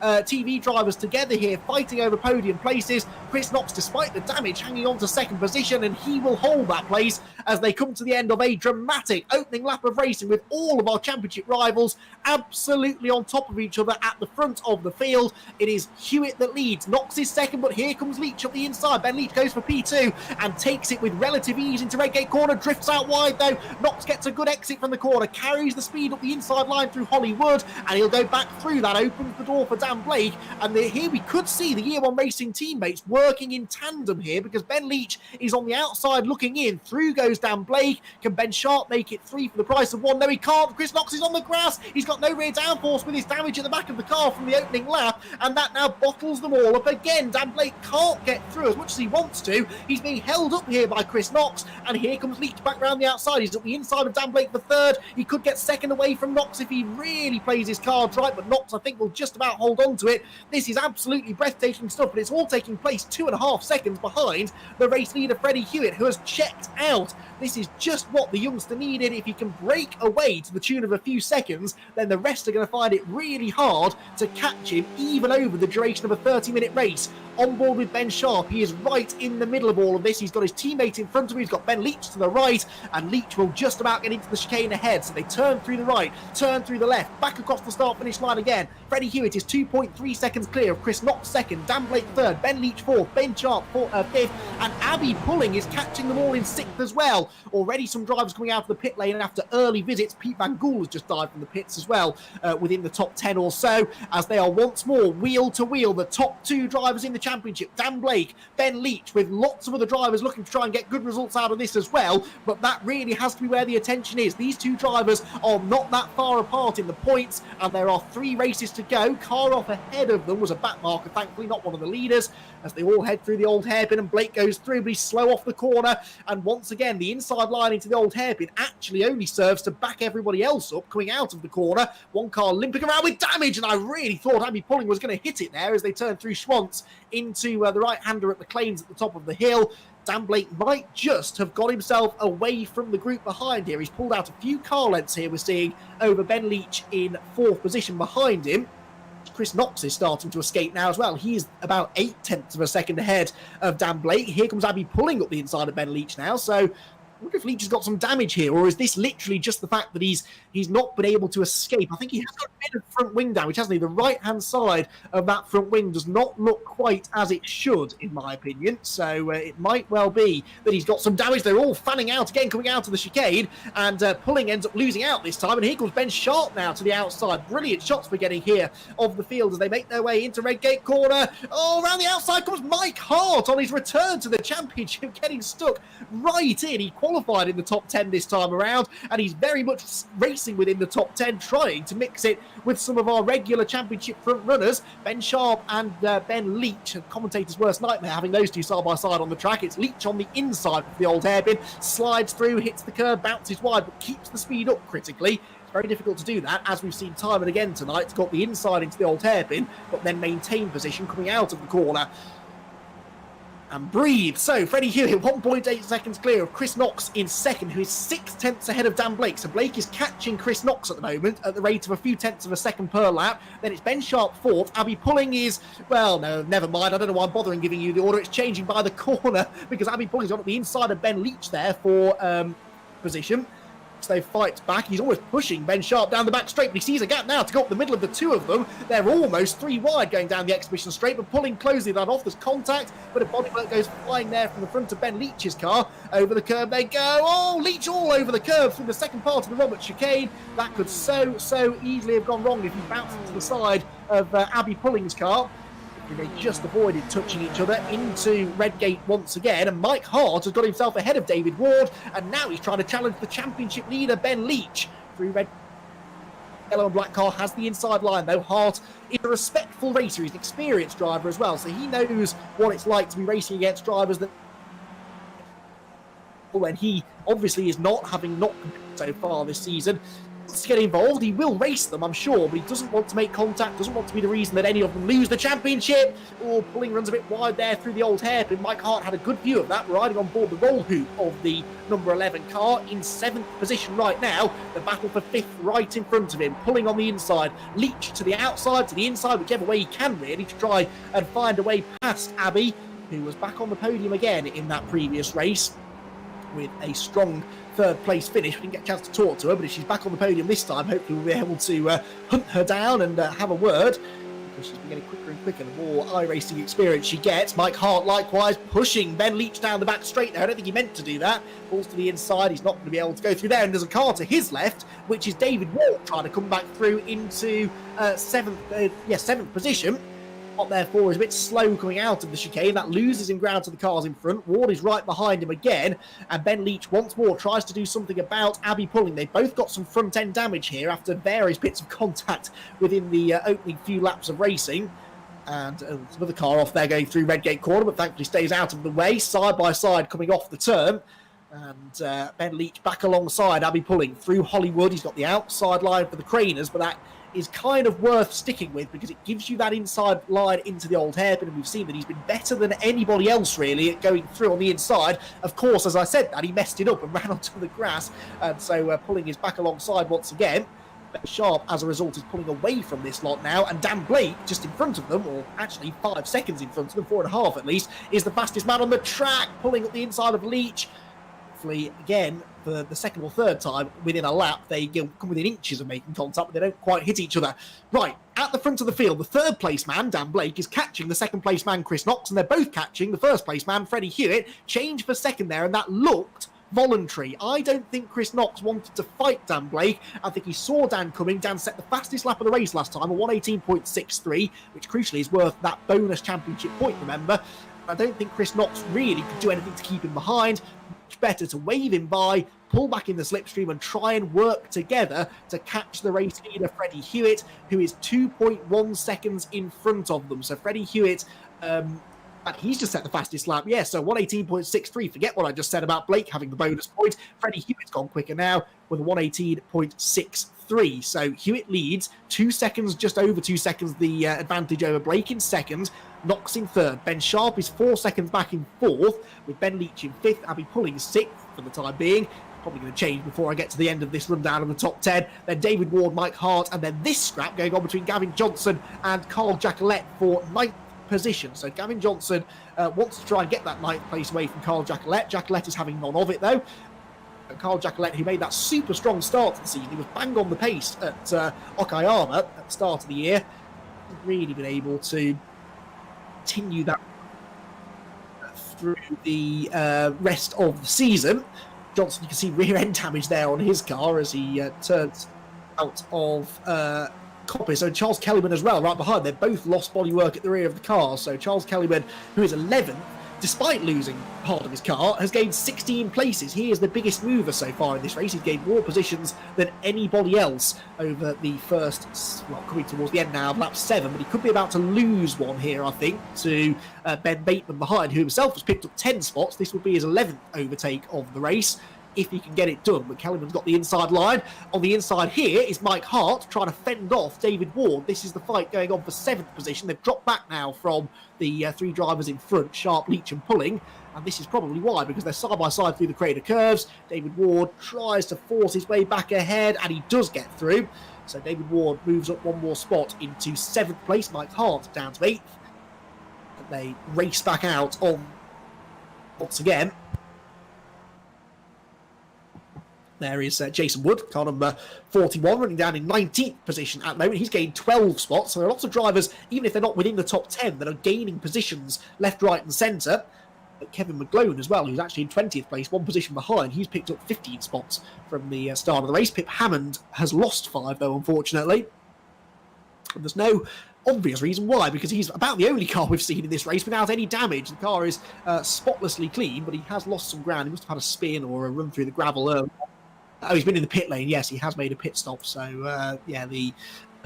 TV drivers together here, fighting over podium places. Chris Knox, despite the damage, hanging on to second position, and he will hold that place as they come to the end of a dramatic opening lap of racing with all of our championship rivals absolutely on top of each other at the front of the field. It is Hewitt that leads. Knox is second, but here comes Leach up the inside. Ben Leach goes for P2 and takes it with relative ease into Redgate corner, drifts out wide though. Knox gets a good exit from the corner, carries the speed up the inside line through Hollywood, and he'll go back through that, opens the door for Dan Blake. And here we could see the Year One Racing teammates working in tandem here, because Ben Leach is on the outside looking in. Through goes Dan Blake. Can Ben Sharp make it 3 for the price of 1? No, he can't. Chris Knox is on the grass. He's got no rear downforce with his damage at the back of the car from the opening lap, and that now bottles them all up again. Dan Blake can't get through as much as he wants to. He's being held up here by Chris Knox, and here comes Leach back round the outside. He's at the inside of Dan Blake for third. He could get second away from Knox if he really plays his cards right, but Knox, I think, will just about hold on to it. This is absolutely breathtaking stuff, but it's all taking place 2.5 seconds behind the race leader, Freddie Hewitt, who has checked out. This is just what the youngster needed. If he can break away to the tune of a few seconds, then the rest are going to find it really hard to catch him, even over the duration of a 30-minute race. On board with Ben Sharp, he is right in the middle of all of this. He's got his teammate in front of him, he's got Ben Leach to the right, and Leach will just about get into the chicane ahead. So they turn through the right, turn through the left, back across the start-finish line again. Freddie Hewitt is 2.3 seconds clear of Chris Knox second, Dan Blake third, Ben Leach fourth, Ben Sharp fifth, and Abby Pulling is catching them all in sixth as well. Already some drivers coming out of the pit lane, and after early visits, Pete Van Gool has just died from the pits as well, within the top 10 or so, as they are once more wheel to wheel, the top 2 drivers in the championship. Dan Blake, Ben Leach, with lots of other drivers looking to try and get good results out of this as well, but that really has to be where the attention is. These 2 drivers are not that far apart in the points, and there are 3 races to go. Car off ahead of them was a back marker, thankfully not one of the leaders, as they all head through the old hairpin, and Blake goes through, but he's slow off the corner, and once again the inside line into the old hairpin actually only serves to back everybody else up coming out of the corner. One car limping around with damage, and I really thought Abby Pulling was going to hit it there as they turned through Schwantz into the right-hander at the Claims at the top of the hill. Dan Blake might just have got himself away from the group behind here. He's pulled out a few car lengths here, we're seeing, over Ben Leach in 4th position behind him. Chris Knox is starting to escape now as well. He is about 0.8 of a second ahead of Dan Blake. Here comes Abby Pulling up the inside of Ben Leach now, so I wonder if Leach has got some damage here, or is this literally just the fact that he's not been able to escape? I think he has got a bit of front wing damage, hasn't he? The right-hand side of that front wing does not look quite as it should, in my opinion. So it might well be that he's got some damage. They're all fanning out again, coming out of the chicane, and Pulling ends up losing out this time. And here comes Ben Sharp now to the outside. Brilliant shots we're getting here of the field as they make their way into Redgate corner. Oh, around the outside comes Mike Hart on his return to the championship, getting stuck right in. He qualified in the top 10 this time around, and he's very much racing within the top 10, trying to mix it with some of our regular championship front runners. Ben Sharp and Ben Leach, a commentator's worst nightmare, having those 2 side by side on the track. It's Leach on the inside of the old hairpin, slides through, hits the curb, bounces wide, but keeps the speed up critically. It's very difficult to do that, as we've seen time and again tonight. It's got the inside into the old hairpin, but then maintain position coming out of the corner. And breathe. So Freddie Hewitt 1.8 seconds clear of Chris Knox in second, who is 6/10 ahead of Dan Blake. So Blake is catching Chris Knox at the moment at the rate of a few tenths of a second per lap. Then it's Ben Sharp fourth. Abby Pulling is, well, no, never mind. I don't know why I'm bothering giving you the order. It's changing by the corner because Abby Pulling's on at the inside of Ben Leach there for position. So they fight back. He's almost pushing Ben Sharp down the back straight, but he sees a gap now to go up the middle of the 2 of them. They're almost 3 wide going down the exhibition straight, but Pulling closing that off. There's contact, but a bodywork goes flying there from the front of Ben Leach's car. Over the curb they go. Oh, Leach all over the curb through the second part of the Robert chicane. That could so easily have gone wrong if he bounced into the side of Abby Pulling's car. They just avoided touching each other into Redgate once again, and Mike Hart has got himself ahead of David Ward, and now he's trying to challenge the championship leader Ben Leach through Red. Yellow and black car has the inside line though. Hart is a respectful racer. He's an experienced driver as well, so he knows what it's like to be racing against drivers that, when he obviously is not, having not competed so far this season. wants to get involved. He will race them, I'm sure, but he doesn't want to make contact, doesn't want to be the reason that any of them lose the championship. Oh, pulling runs a bit wide there through the old hairpin. Mike Hart had a good view of that, riding on board the roll hoop of the number 11 car in 7th position right now. The battle for 5th right in front of him, pulling on the inside. Leach to the outside, to the inside, whichever way he can really, to try and find a way past Abbey, who was back on the podium again in that previous race with a strong third place finish. We didn't get a chance to talk to her, but if she's back on the podium this time, hopefully we'll be able to hunt her down and have a word, because she's been getting quicker and quicker the more iRacing experience she gets. Mike Hart likewise pushing Ben Leach down the back straight there. I don't think he meant to do that. Falls to the inside. He's not going to be able to go through there, and there's a car to his left, which is David Ward trying to come back through into 7th position. What therefore is a bit slow coming out of the chicane. That loses him ground to the cars in front. Ward is right behind him again, and Ben Leach once more tries to do something about Abbey pulling. They've both got some front end damage here after various bits of contact within the opening few laps of racing. And another car off there going through Redgate Corner, but thankfully stays out of the way. Side by side coming off the turn. And Ben Leach back alongside Abbey pulling through Hollywood. He's got the outside line for the Craners, but that is kind of worth sticking with because it gives you that inside line into the old hairpin, and we've seen that he's been better than anybody else really at going through on the inside. Of course, as I said that, he messed it up and ran onto the grass, and so pulling his back alongside once again. Ben Sharp, as a result, is pulling away from this lot now, and Dan Blake, just in front of them, or actually 5 seconds in front of them, 4.5 at least, is the fastest man on the track, pulling up the inside of Leach. Hopefully, again, for the second or third time within a lap, they come within inches of making contact, but they don't quite hit each other. Right, at the front of the field, the third place man, Dan Blake, is catching the second place man, Chris Knox, and they're both catching the first place man, Freddie Hewitt. Change for second there, and that looked voluntary. I don't think Chris Knox wanted to fight Dan Blake. I think he saw Dan coming. Dan set the fastest lap of the race last time, a 1:18.63, which crucially is worth that bonus championship point, remember. I don't think Chris Knox really could do anything to keep him behind. Much better to wave him by, pull back in the slipstream and try and work together to catch the race leader, Freddie Hewitt, who is 2.1 seconds in front of them. So Freddie Hewitt, and he's just set the fastest lap. Yeah, so 1:18.63. Forget what I just said about Blake having the bonus point. Freddie Hewitt's gone quicker now with a 1:18.63. So Hewitt leads 2 seconds, just over 2 seconds, the advantage over Blake in second. Knox in third. Ben Sharp is 4 seconds back in fourth, with Ben Leach in fifth. Abbey pulling sixth for the time being. Probably going to change before I get to the end of this rundown of the top 10. Then David Ward, Mike Hart, and then this scrap going on between Gavin Johnson and Carl Jacquelet for 9th position. So Gavin Johnson wants to try and get that 9th place away from Carl Jacquelet. Jacquelet is having none of it though. Carl Jacquelet, who made that super strong start to the season, he was bang on the pace at Okayama at the start of the year. Hasn't really been able to continue that through the rest of the season. Johnson, you can see rear end damage there on his car as he turns out of copy. So Charles Kellyman as well, right behind. They've both lost bodywork at the rear of the car. So Charles Kellyman, who is 11th, despite losing part of his car, has gained 16 places. He is the biggest mover so far in this race. He's gained more positions than anybody else over the first, well, coming towards the end now of lap 7, but he could be about to lose one here, I think, to Ben Bateman behind, who himself has picked up 10 spots. This would be his 11th overtake of the race, if he can get it done. But Kellyman's got the inside line. On the inside here is Mike Hart trying to fend off David Ward. This is the fight going on for 7th position. They've dropped back now from the 3 drivers in front, Sharp, Leach and Pulling. And this is probably why, because they're side by side through the crater curves. David Ward tries to force his way back ahead, and he does get through. So David Ward moves up one more spot into 7th place. Mike Hart down to 8th. And they race back out on once again. There is Jason Wood, car number 41, running down in 19th position at the moment. He's gained 12 spots. So there are lots of drivers, even if they're not within the top 10, that are gaining positions left, right and centre. But Kevin McGlone as well, who's actually in 20th place, 1 position behind. He's picked up 15 spots from the start of the race. Pip Hammond has lost 5, though, unfortunately. And there's no obvious reason why, because he's about the only car we've seen in this race without any damage. The car is spotlessly clean, but he has lost some ground. He must have had a spin or a run through the gravel earlier. Oh, he's been in the pit lane. Yes, he has made a pit stop. So, yeah, the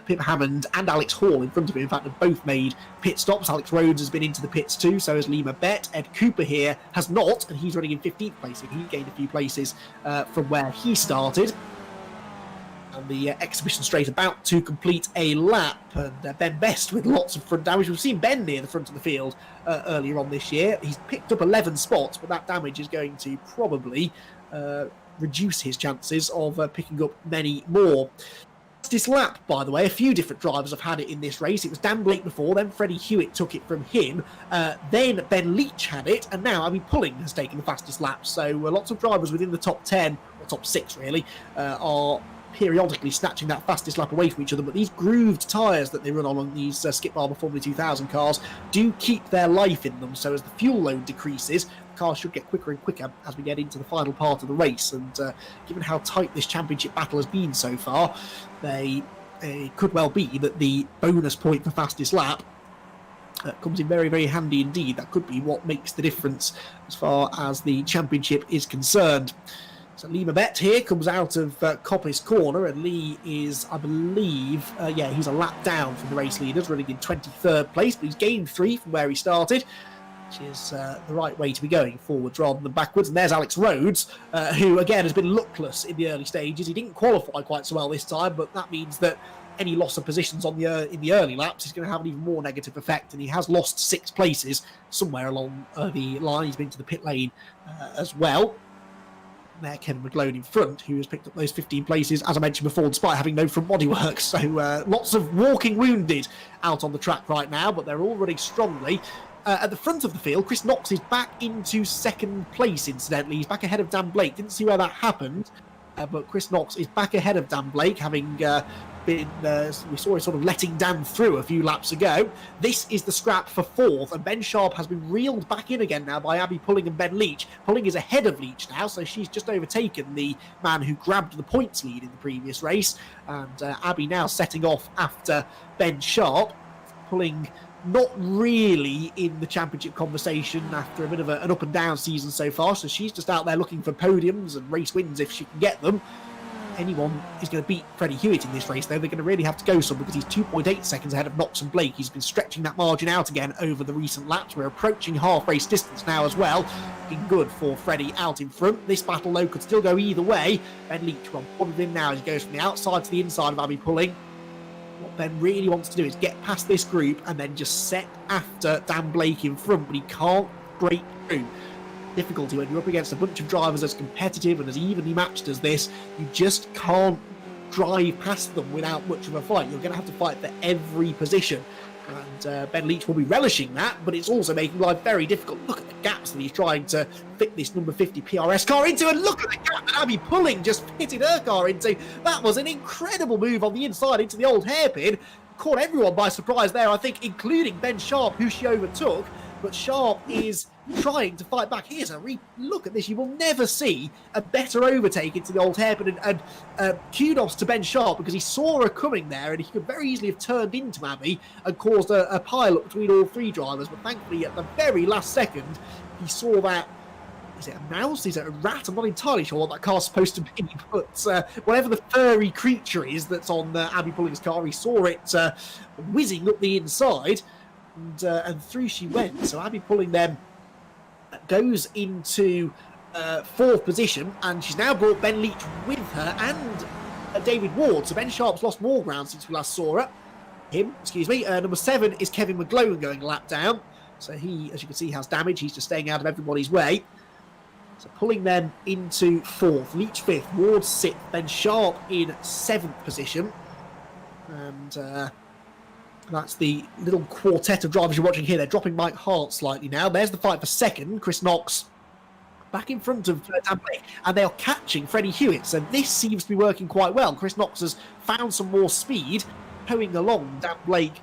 Pip Hammond and Alex Hall in front of him, in fact, have both made pit stops. Alex Rhodes has been into the pits too, so has Lima Bett. Ed Cooper here has not, and he's running in 15th place. He gained a few places from where he started. And the exhibition straight about to complete a lap, and Ben Best with lots of front damage. We've seen Ben near the front of the field earlier on this year. He's picked up 11 spots, but that damage is going to probably reduce his chances of picking up many more. This lap, by the way, a few different drivers have had it in this race. It was Dan Blake before, then Freddie Hewitt took it from him, then Ben Leach had it, and now Abby Pulling has taken the fastest lap. So lots of drivers within the top 10, or top 6 really, are periodically snatching that fastest lap away from each other. But these grooved tyres that they run on these Skip Barber Formula 2000 cars do keep their life in them. So as the fuel load decreases, cars should get quicker and quicker as we get into the final part of the race. And given how tight this championship battle has been so far, it could well be that the bonus point for fastest lap comes in very, very handy indeed. That could be what makes the difference as far as the championship is concerned. So Lee Mabet here comes out of Coppice Corner, and Lee is, I believe, he's a lap down from the race leaders, running in 23rd place, but he's gained 3 from where he started, which is the right way to be going, forwards rather than backwards. And there's Alex Rhodes, who again has been luckless in the early stages. He didn't qualify quite so well this time, but that means that any loss of positions in the early laps is going to have an even more negative effect, and he has lost 6 places somewhere along the line. He's been to the pit lane as well. There, Kevin McGlone in front, who has picked up those 15 places, as I mentioned before, despite having no front bodywork. So lots of walking wounded out on the track right now, but they're all running strongly. At the front of the field, Chris Knox is back into second place, incidentally. He's back ahead of Dan Blake. Didn't see where that happened, but Chris Knox is back ahead of Dan Blake, having been, we saw him sort of letting Dan through a few laps ago. This is the scrap for 4th, and Ben Sharp has been reeled back in again now by Abby Pulling and Ben Leach. Pulling is ahead of Leach now, so she's just overtaken the man who grabbed the points lead in the previous race, and Abby now setting off after Ben Sharp. Pulling not really in the championship conversation after a bit of an up and down season so far, so she's just out there looking for podiums and race wins if she can get them. Anyone is going to beat Freddie Hewitt in this race, though, they're going to really have to go some, because he's 2.8 seconds ahead of Knox and Blake. He's been stretching that margin out again over the recent laps. We're approaching half race distance now as well. Looking good for Freddie out in front. This battle, though, could still go either way. Ben Leach on board with him now as he goes from the outside to the inside of Abby Pulling. What Ben really wants to do is get past this group and then just set after Dan Blake in front, but he can't break through. Difficulty when you're up against a bunch of drivers as competitive and as evenly matched as this, you just can't drive past them without much of a fight. You're going to have to fight for every position, and Ben Leach will be relishing that, but it's also making life very difficult. Look at the gaps that he's trying to fit this number 50 PRS car into, and look at the gap that Abby Pulling just fitted her car into. That was an incredible move on the inside into the old hairpin. Caught everyone by surprise there, I think, including Ben Sharp, who she overtook. But Sharp is trying to fight back. Here's a look at this. You will never see a better overtake into the old hairpin. And kudos to Ben Sharp, because he saw her coming there, and he could very easily have turned into Abby and caused a pile-up between all 3 drivers. But thankfully, at the very last second, he saw that. Is it a mouse? Is it a rat? I'm not entirely sure what that car's supposed to be, but whatever the furry creature is that's on Abby Pulling's car, he saw it whizzing up the inside. And through she went. So Abby Pulling then goes into 4th position, and she's now brought Ben Leach with her and David Ward. So Ben Sharp's lost more ground since we last saw her. Number 7 is Kevin McGlone going a lap down. So he, as you can see, has damage. He's just staying out of everybody's way. So Pulling them into 4th, Leach 5th, Ward 6th, Ben Sharp in 7th position. And that's the little quartet of drivers you're watching here. They're dropping Mike Hart slightly now. There's the fight for 2nd. Chris Knox back in front of Dan Blake, and they are catching Freddie Hewitt. So this seems to be working quite well. Chris Knox has found some more speed, towing along Dan Blake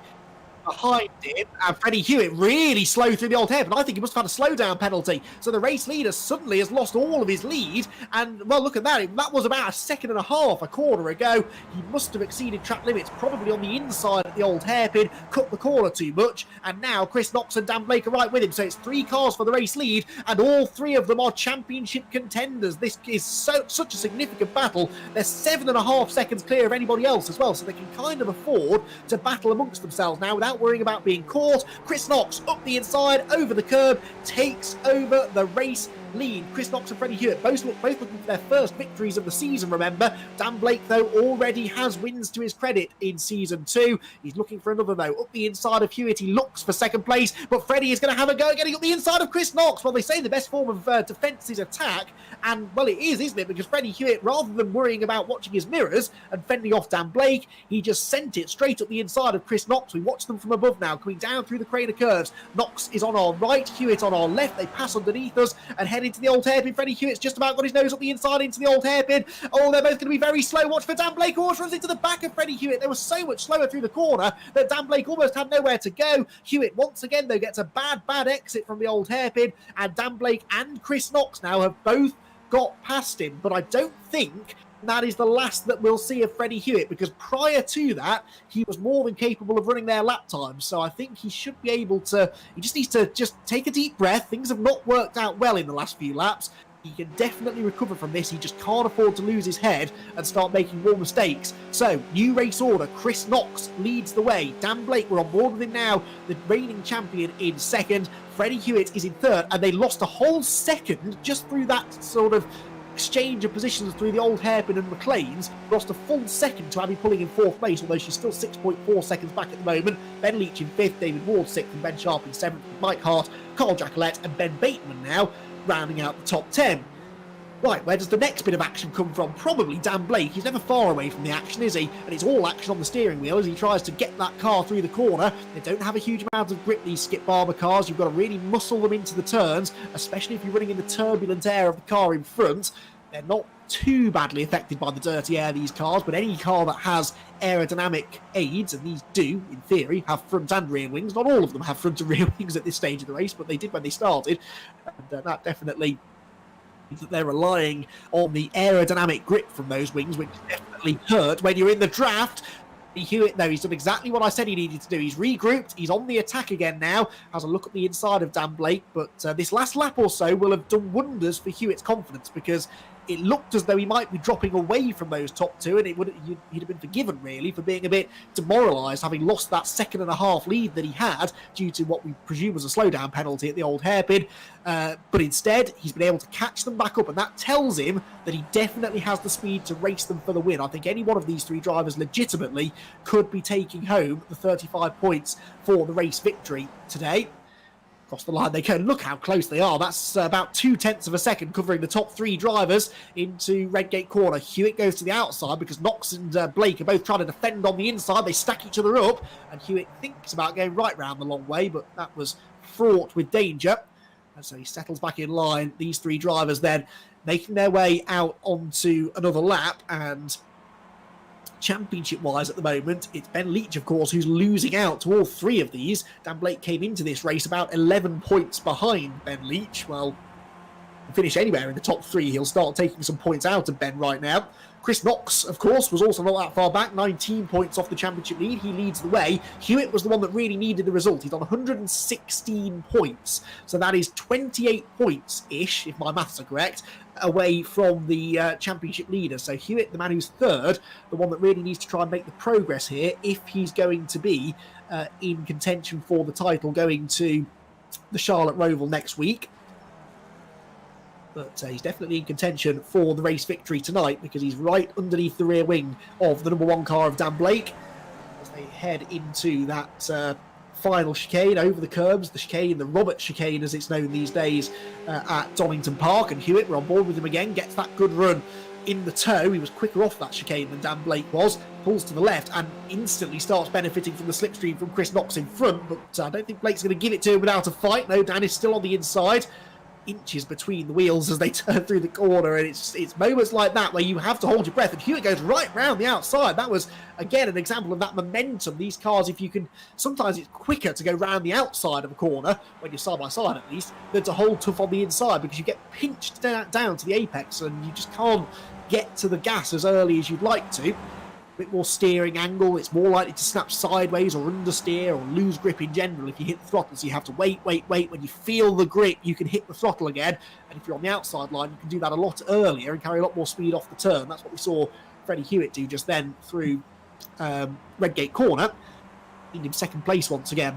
behind him, and Freddie Hewitt really slow through the old hairpin. I think he must have had a slowdown penalty. So the race leader suddenly has lost all of his lead, and well, look at that. That was about 1.5 seconds a corner ago. He must have exceeded track limits, probably on the inside at the old hairpin, cut the corner too much, and now Chris Knox and Dan Blake are right with him. So it's 3 cars for the race lead, and all 3 of them are championship contenders. This is such a significant battle. They're 7.5 seconds clear of anybody else as well, so they can kind of afford to battle amongst themselves now without worrying about being caught. Chris Knox up the inside, over the curb, takes over the race lead. Chris Knox and Freddie Hewitt both looking for their first victories of the season, remember. Dan Blake, though, already has wins to his credit in Season 2. He's looking for another, though. Up the inside of Hewitt, he looks for second place, but Freddie is going to have a go getting up the inside of Chris Knox. Well, they say the best form of defence is attack, and, well, it is, isn't it? Because Freddie Hewitt, rather than worrying about watching his mirrors and fending off Dan Blake, he just sent it straight up the inside of Chris Knox. We watch them from above now, coming down through the crane of curves. Knox is on our right, Hewitt on our left. They pass underneath us and head into the old hairpin. Freddie Hewitt's just about got his nose up the inside into the old hairpin. Oh, they're both going to be very slow. Watch for Dan Blake, who almost runs into the back of Freddie Hewitt. They were so much slower through the corner that Dan Blake almost had nowhere to go. Hewitt, once again, though, gets a bad exit from the old hairpin, and Dan Blake and Chris Knox now have both got past him. But I don't think that is the last that we'll see of Freddie Hewitt, because prior to that, he was more than capable of running their lap times. So I think he should be able to, he just needs to just take a deep breath. Things have not worked out well in the last few laps. He can definitely recover from this. He just can't afford to lose his head and start making more mistakes. So, new race order. Chris Knox leads the way. Dan Blake, we're on board with him now. The reigning champion in second. Freddie Hewitt is in third. And they lost a whole second just through that sort of exchange of positions through the old hairpin and McLean's. Lost a full second to Abby pulling in fourth place, although she's still 6.4 seconds back at the moment. Ben Leach in fifth, David Ward sixth, and Ben Sharp in seventh. Mike Hart, Carl Jacquelette, and Ben Bateman now rounding out the top 10. Right, where does the next bit of action come from? Probably Dan Blake. He's never far away from the action, is he? And it's all action on the steering wheel as he tries to get that car through the corner. They don't have a huge amount of grip, these Skip Barber cars. You've got to really muscle them into the turns, especially if you're running in the turbulent air of the car in front. They're not too badly affected by the dirty air, these cars, but any car that has aerodynamic aids, and these do, in theory, have front and rear wings. Not all of them have front and rear wings at this stage of the race, but they did when they started. And that definitely means that they're relying on the aerodynamic grip from those wings, which definitely hurt when you're in the draft. Hewitt, though, he's done exactly what I said he needed to do. He's regrouped, he's on the attack again now, has a look at the inside of Dan Blake, but this last lap or so will have done wonders for Hewitt's confidence, because it looked as though he might be dropping away from those top two, and he'd have been forgiven, really, for being a bit demoralised, having lost that 2.5 lead that he had due to what we presume was a slowdown penalty at the old hairpin. But instead, he's been able to catch them back up, and that tells him that he definitely has the speed to race them for the win. I think any one of these three drivers legitimately could be taking home the 35 points for the race victory today. Across the line they go. Look how close they are. That's about 0.2 of a second covering the top three drivers into Redgate Corner. Hewitt goes to the outside because Knox and Blake are both trying to defend on the inside. They stack each other up, and Hewitt thinks about going right round the long way, but that was fraught with danger. And so he settles back in line. These three drivers then making their way out onto another lap, and championship-wise at the moment, it's Ben Leach, of course, who's losing out to all three of these. Dan Blake came into this race about 11 points behind Ben Leach. Well, finish anywhere in the top three, he'll start taking some points out of Ben right now. Chris Knox, of course, was also not that far back, 19 points off the championship lead. He leads the way. Hewitt was the one that really needed the result. He's on 116 points. So that is 28 points-ish, if my maths are correct, away from the championship leader. So Hewitt, the man who's third, the one that really needs to try and make the progress here if he's going to be in contention for the title going to the Charlotte Roval next week. But he's definitely in contention for the race victory tonight, because he's right underneath the rear wing of the number one car of Dan Blake as they head into that final chicane over the curbs, the chicane, the Robert chicane as it's known these days at Donington Park. And Hewitt, we're on board with him again, gets that good run in the toe. He was quicker off that chicane than Dan Blake was, pulls to the left and instantly starts benefiting from the slipstream from Chris Knox in front, but I don't think Blake's going to give it to him without a fight. No, Dan is still on the inside, inches between the wheels as they turn through the corner, and it's moments like that where you have to hold your breath, and Hewitt goes right round the outside. That was again an example of that momentum. These cars, if you can, sometimes it's quicker to go round the outside of a corner when you're side by side at least than to hold tough on the inside, because you get pinched down to the apex and you just can't get to the gas as early as you'd like to. A bit more steering angle, it's more likely to snap sideways or understeer or lose grip in general if you hit the throttle, so you have to wait. When you feel the grip, you can hit the throttle again, and if you're on the outside line, you can do that a lot earlier and carry a lot more speed off the turn. That's what we saw Freddie Hewitt do just then through Redgate Corner, in second place once again.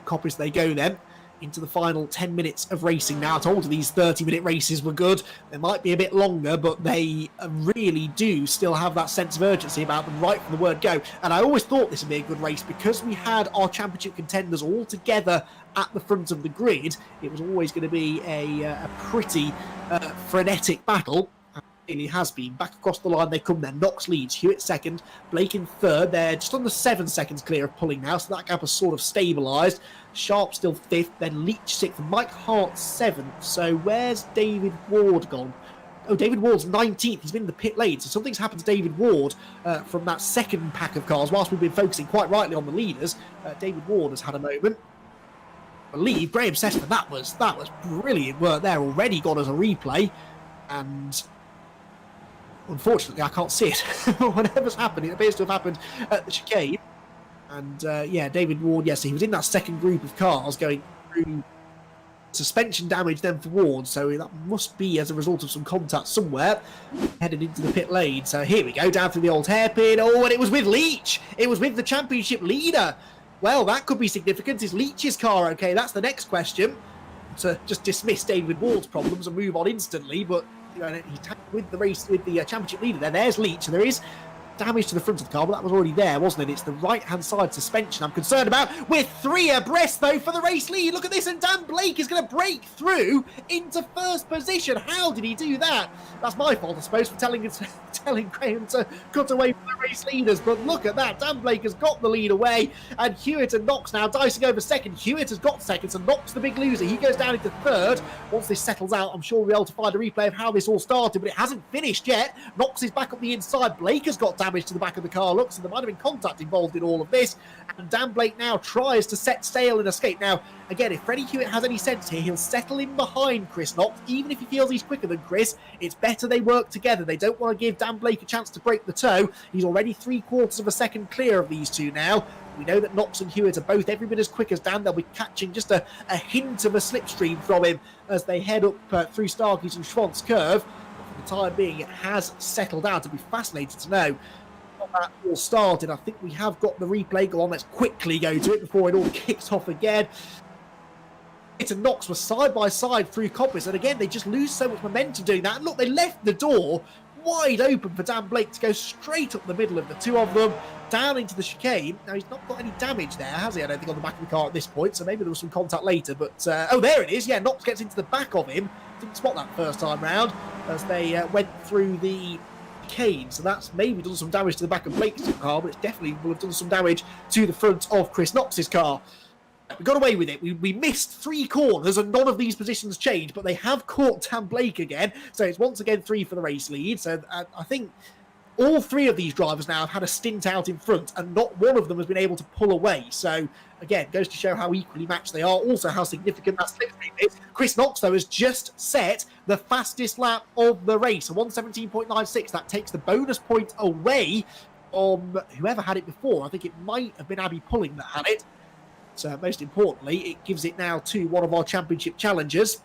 Coppers they go then into the final 10 minutes of racing now. I told you these 30-minute races were good. They might be a bit longer, but they really do still have that sense of urgency about them right from the word go. And I always thought this would be a good race because we had our championship contenders all together at the front of the grid. It was always going to be a pretty frenetic battle. Really has been. Back across the line they come then. Knox leads, Hewitt second, Blake in third. They're just under 7 seconds clear of pulling now, so that gap has sort of stabilised. Sharp still fifth, then Leach sixth, Mike Hart seventh. So where's David Ward gone? Oh, David Ward's 19th. He's been in the pit lane, so something's happened to David Ward from that second pack of cars. Whilst we've been focusing quite rightly on the leaders, David Ward has had a moment. I believe Graham Sessman, that was brilliant work there. Already got us a replay, and unfortunately, I can't see it. Whatever's happened, it appears to have happened at the chicane. And yeah, David Ward, yes, he was in that second group of cars going through suspension damage then for Ward. So that must be as a result of some contact somewhere. Headed into the pit lane. So here we go, down through the old hairpin. Oh, and it was with Leach. It was with the championship leader. Well, that could be significant. Is Leach's car okay? That's the next question. To just dismiss David Ward's problems and move on instantly, but he tackled with the race with the championship leader there. There's Leach. So there is damage to the front of the car, but that was already there, wasn't it? It's the right-hand side suspension I'm concerned about. We're 3 abreast, though, for the race lead. Look at this, and Dan Blake is going to break through into first position. How did he do that? That's my fault, I suppose, for telling Graham to cut away from the race leaders. But look at that. Dan Blake has got the lead away, and Hewitt and Knox now dicing over second. Hewitt has got second, so Knox the big loser. He goes down into third. Once this settles out, I'm sure we'll be able to find a replay of how this all started, but it hasn't finished yet. Knox is back up the inside. Blake has got damage to the back of the car. Looks, so there might have been contact involved in all of this. And Dan Blake now tries to set sail and escape. Now, again, if Freddie Hewitt has any sense here, he'll settle in behind Chris Knox. Even if he feels he's quicker than Chris, it's better they work together. They don't want to give Dan Blake a chance to break the toe. He's already 3/4 of a second clear of these two now. We know that Knox and Hewitt are both every bit as quick as Dan. They'll be catching just a hint of a slipstream from him as they head up through Starkey's and Schwantz curve. But for the time being, it has settled out. I'd be fascinated to know how that all started. I think we have got the replay. Go on, let's quickly go to it before it all kicks off again. Hewitt and Knox were side by side through Coppice, and again, they just lose so much momentum doing that. And look, they left the door wide open for Dan Blake to go straight up the middle of the two of them, down into the chicane. Now, he's not got any damage there, has he? I don't think on the back of the car at this point, so maybe there was some contact later. But, oh, there it is. Yeah, Knox gets into the back of him. Didn't spot that first time round as they went through the chicane. So that's maybe done some damage to the back of Blake's car, but it definitely will have done some damage to the front of Chris Knox's car. We got away with it. We missed 3 corners and none of these positions changed, but they have caught Dan Blake again. So it's once again 3 for the race lead. So I think all 3 of these drivers now have had a stint out in front and not one of them has been able to pull away. So again, goes to show how equally matched they are. Also how significant that slipstream is. Chris Knox, though, has just set the fastest lap of the race. A 1:17.96. That takes the bonus point away from whoever had it before. I think it might have been Abby Pulling that had it. So most importantly, it gives it now to one of our championship challengers.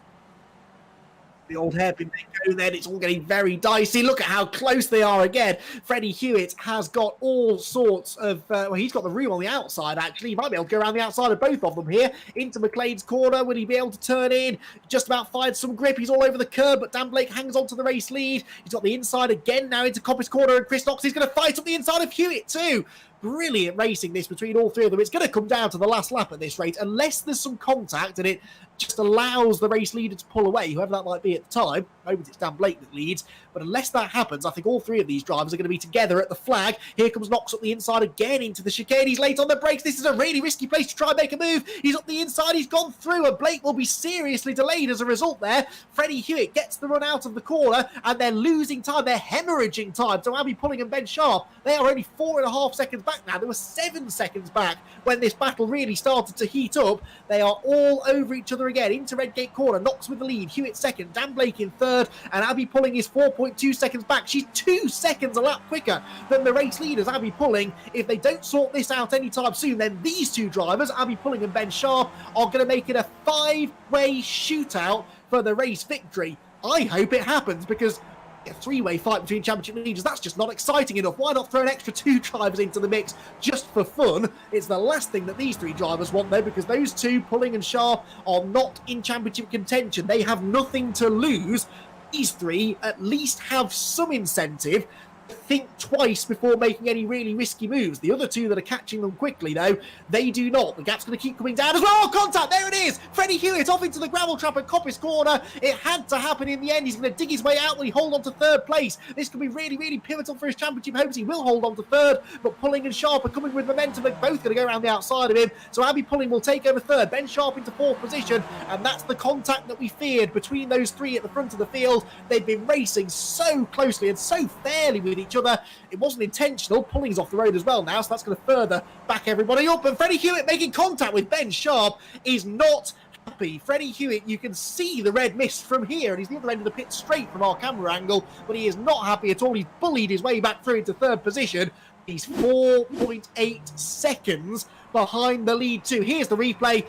The old hairpin they go then. It's all getting very dicey. Look at how close they are again. Freddie Hewitt has got all sorts of... well, he's got the room on the outside, actually. He might be able to go around the outside of both of them here. Into McLean's corner. Will he be able to turn in? Just about finds some grip. He's all over the curb, but Dan Blake hangs on to the race lead. He's got the inside again now into Coppice corner, and Chris Knox is going to fight up the inside of Hewitt too. Brilliant racing this between all 3 of them. It's going to come down to the last lap at this rate, unless there's some contact and it just allows the race leader to pull away, whoever that might be at the time. Maybe it's Dan Blake that leads, but unless that happens, I think all 3 of these drivers are going to be together at the flag. Here comes Knox up the inside again into the chicane. He's late on the brakes. This is a really risky place to try and make a move. He's up the inside. He's gone through, and Blake will be seriously delayed as a result there. Freddie Hewitt gets the run out of the corner, and they're losing time. They're hemorrhaging time. So Abby Pulling and Ben Sharp, they are only 4.5 seconds back now. They were 7 seconds back when this battle really started to heat up. They are all over each other again. Into Redgate corner. Knox with the lead. Hewitt second. Dan Blake in third. And Abby Pulling is 4.2 seconds back. She's 2 seconds a lap quicker than the race leaders, Abby Pulling. If they don't sort this out anytime soon, then these 2 drivers, Abby Pulling and Ben Sharp, are going to make it a 5-way shootout for the race victory. I hope it happens, because A three-way fight between championship leaders, that's just not exciting enough. Why not throw an extra 2 drivers into the mix just for fun? It's the last thing that these 3 drivers want, though, because those 2, Pulling and Sharp, are not in championship contention. They have nothing to lose. These 3 at least have some incentive to think twice before making any really risky moves. The other 2 that are catching them quickly, though, they do not. The gap's going to keep coming down as well. Oh, contact! There it is! Freddie Hewitt off into the gravel trap at Coppice Corner. It had to happen in the end. He's going to dig his way out. Will he hold on to 3rd place? This could be really, really pivotal for his championship hopes. He will hold on to 3rd, but Pulling and Sharp are coming with momentum. They're both going to go around the outside of him. So Abby Pulling will take over 3rd. Ben Sharp into 4th position, and that's the contact that we feared between those 3 at the front of the field. They've been racing so closely and so fairly with each other. It wasn't intentional. Pulling's off the road as well now, so that's going to further back everybody up. And Freddie Hewitt making contact with Ben Sharp is not happy. Freddie Hewitt, you can see the red mist from here, and he's the other end of the pit straight from our camera angle, but he is not happy at all. He's bullied his way back through into 3rd position. He's 4.8 seconds behind the lead 2. Here's the replay.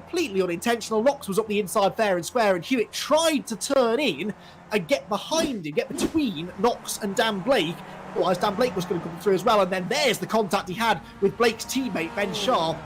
Completely unintentional. Knox was up the inside fair and square, and Hewitt tried to turn in and get behind him, get between Knox and Dan Blake. Otherwise, Dan Blake was going to come through as well. And then there's the contact he had with Blake's teammate, Ben Sharp.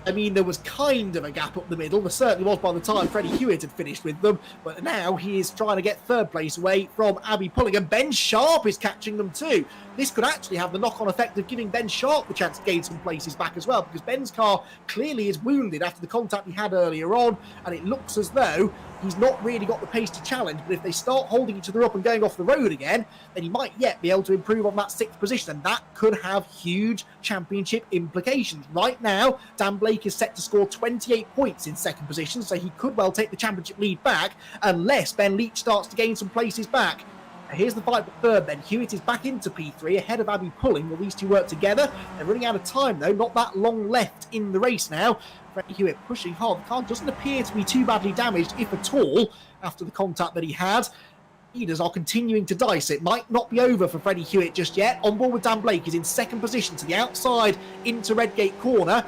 I mean, there was kind of a gap up the middle. There certainly was by the time Freddie Hewitt had finished with them. But now he is trying to get 3rd place away from Abby Pulling. And Ben Sharp is catching them too. This could actually have the knock-on effect of giving Ben Sharp the chance to gain some places back as well, because Ben's car clearly is wounded after the contact he had earlier on, and it looks as though he's not really got the pace to challenge. But if they start holding each other up and going off the road again, then he might yet be able to improve on that 6th position, and that could have huge championship implications. Right now, Dan Blake is set to score 28 points in 2nd position, so he could well take the championship lead back unless Ben Leach starts to gain some places back. Here's the fight for 3rd then. Hewitt is back into P3 ahead of Abby Pulling. Will these 2 work together? They're running out of time though. Not that long left in the race now. Freddie Hewitt pushing hard. The car doesn't appear to be too badly damaged, if at all, after the contact that he had. Leaders are continuing to dice. It might not be over for Freddie Hewitt just yet. On board with Dan Blake is in 2nd position to the outside into Redgate Corner.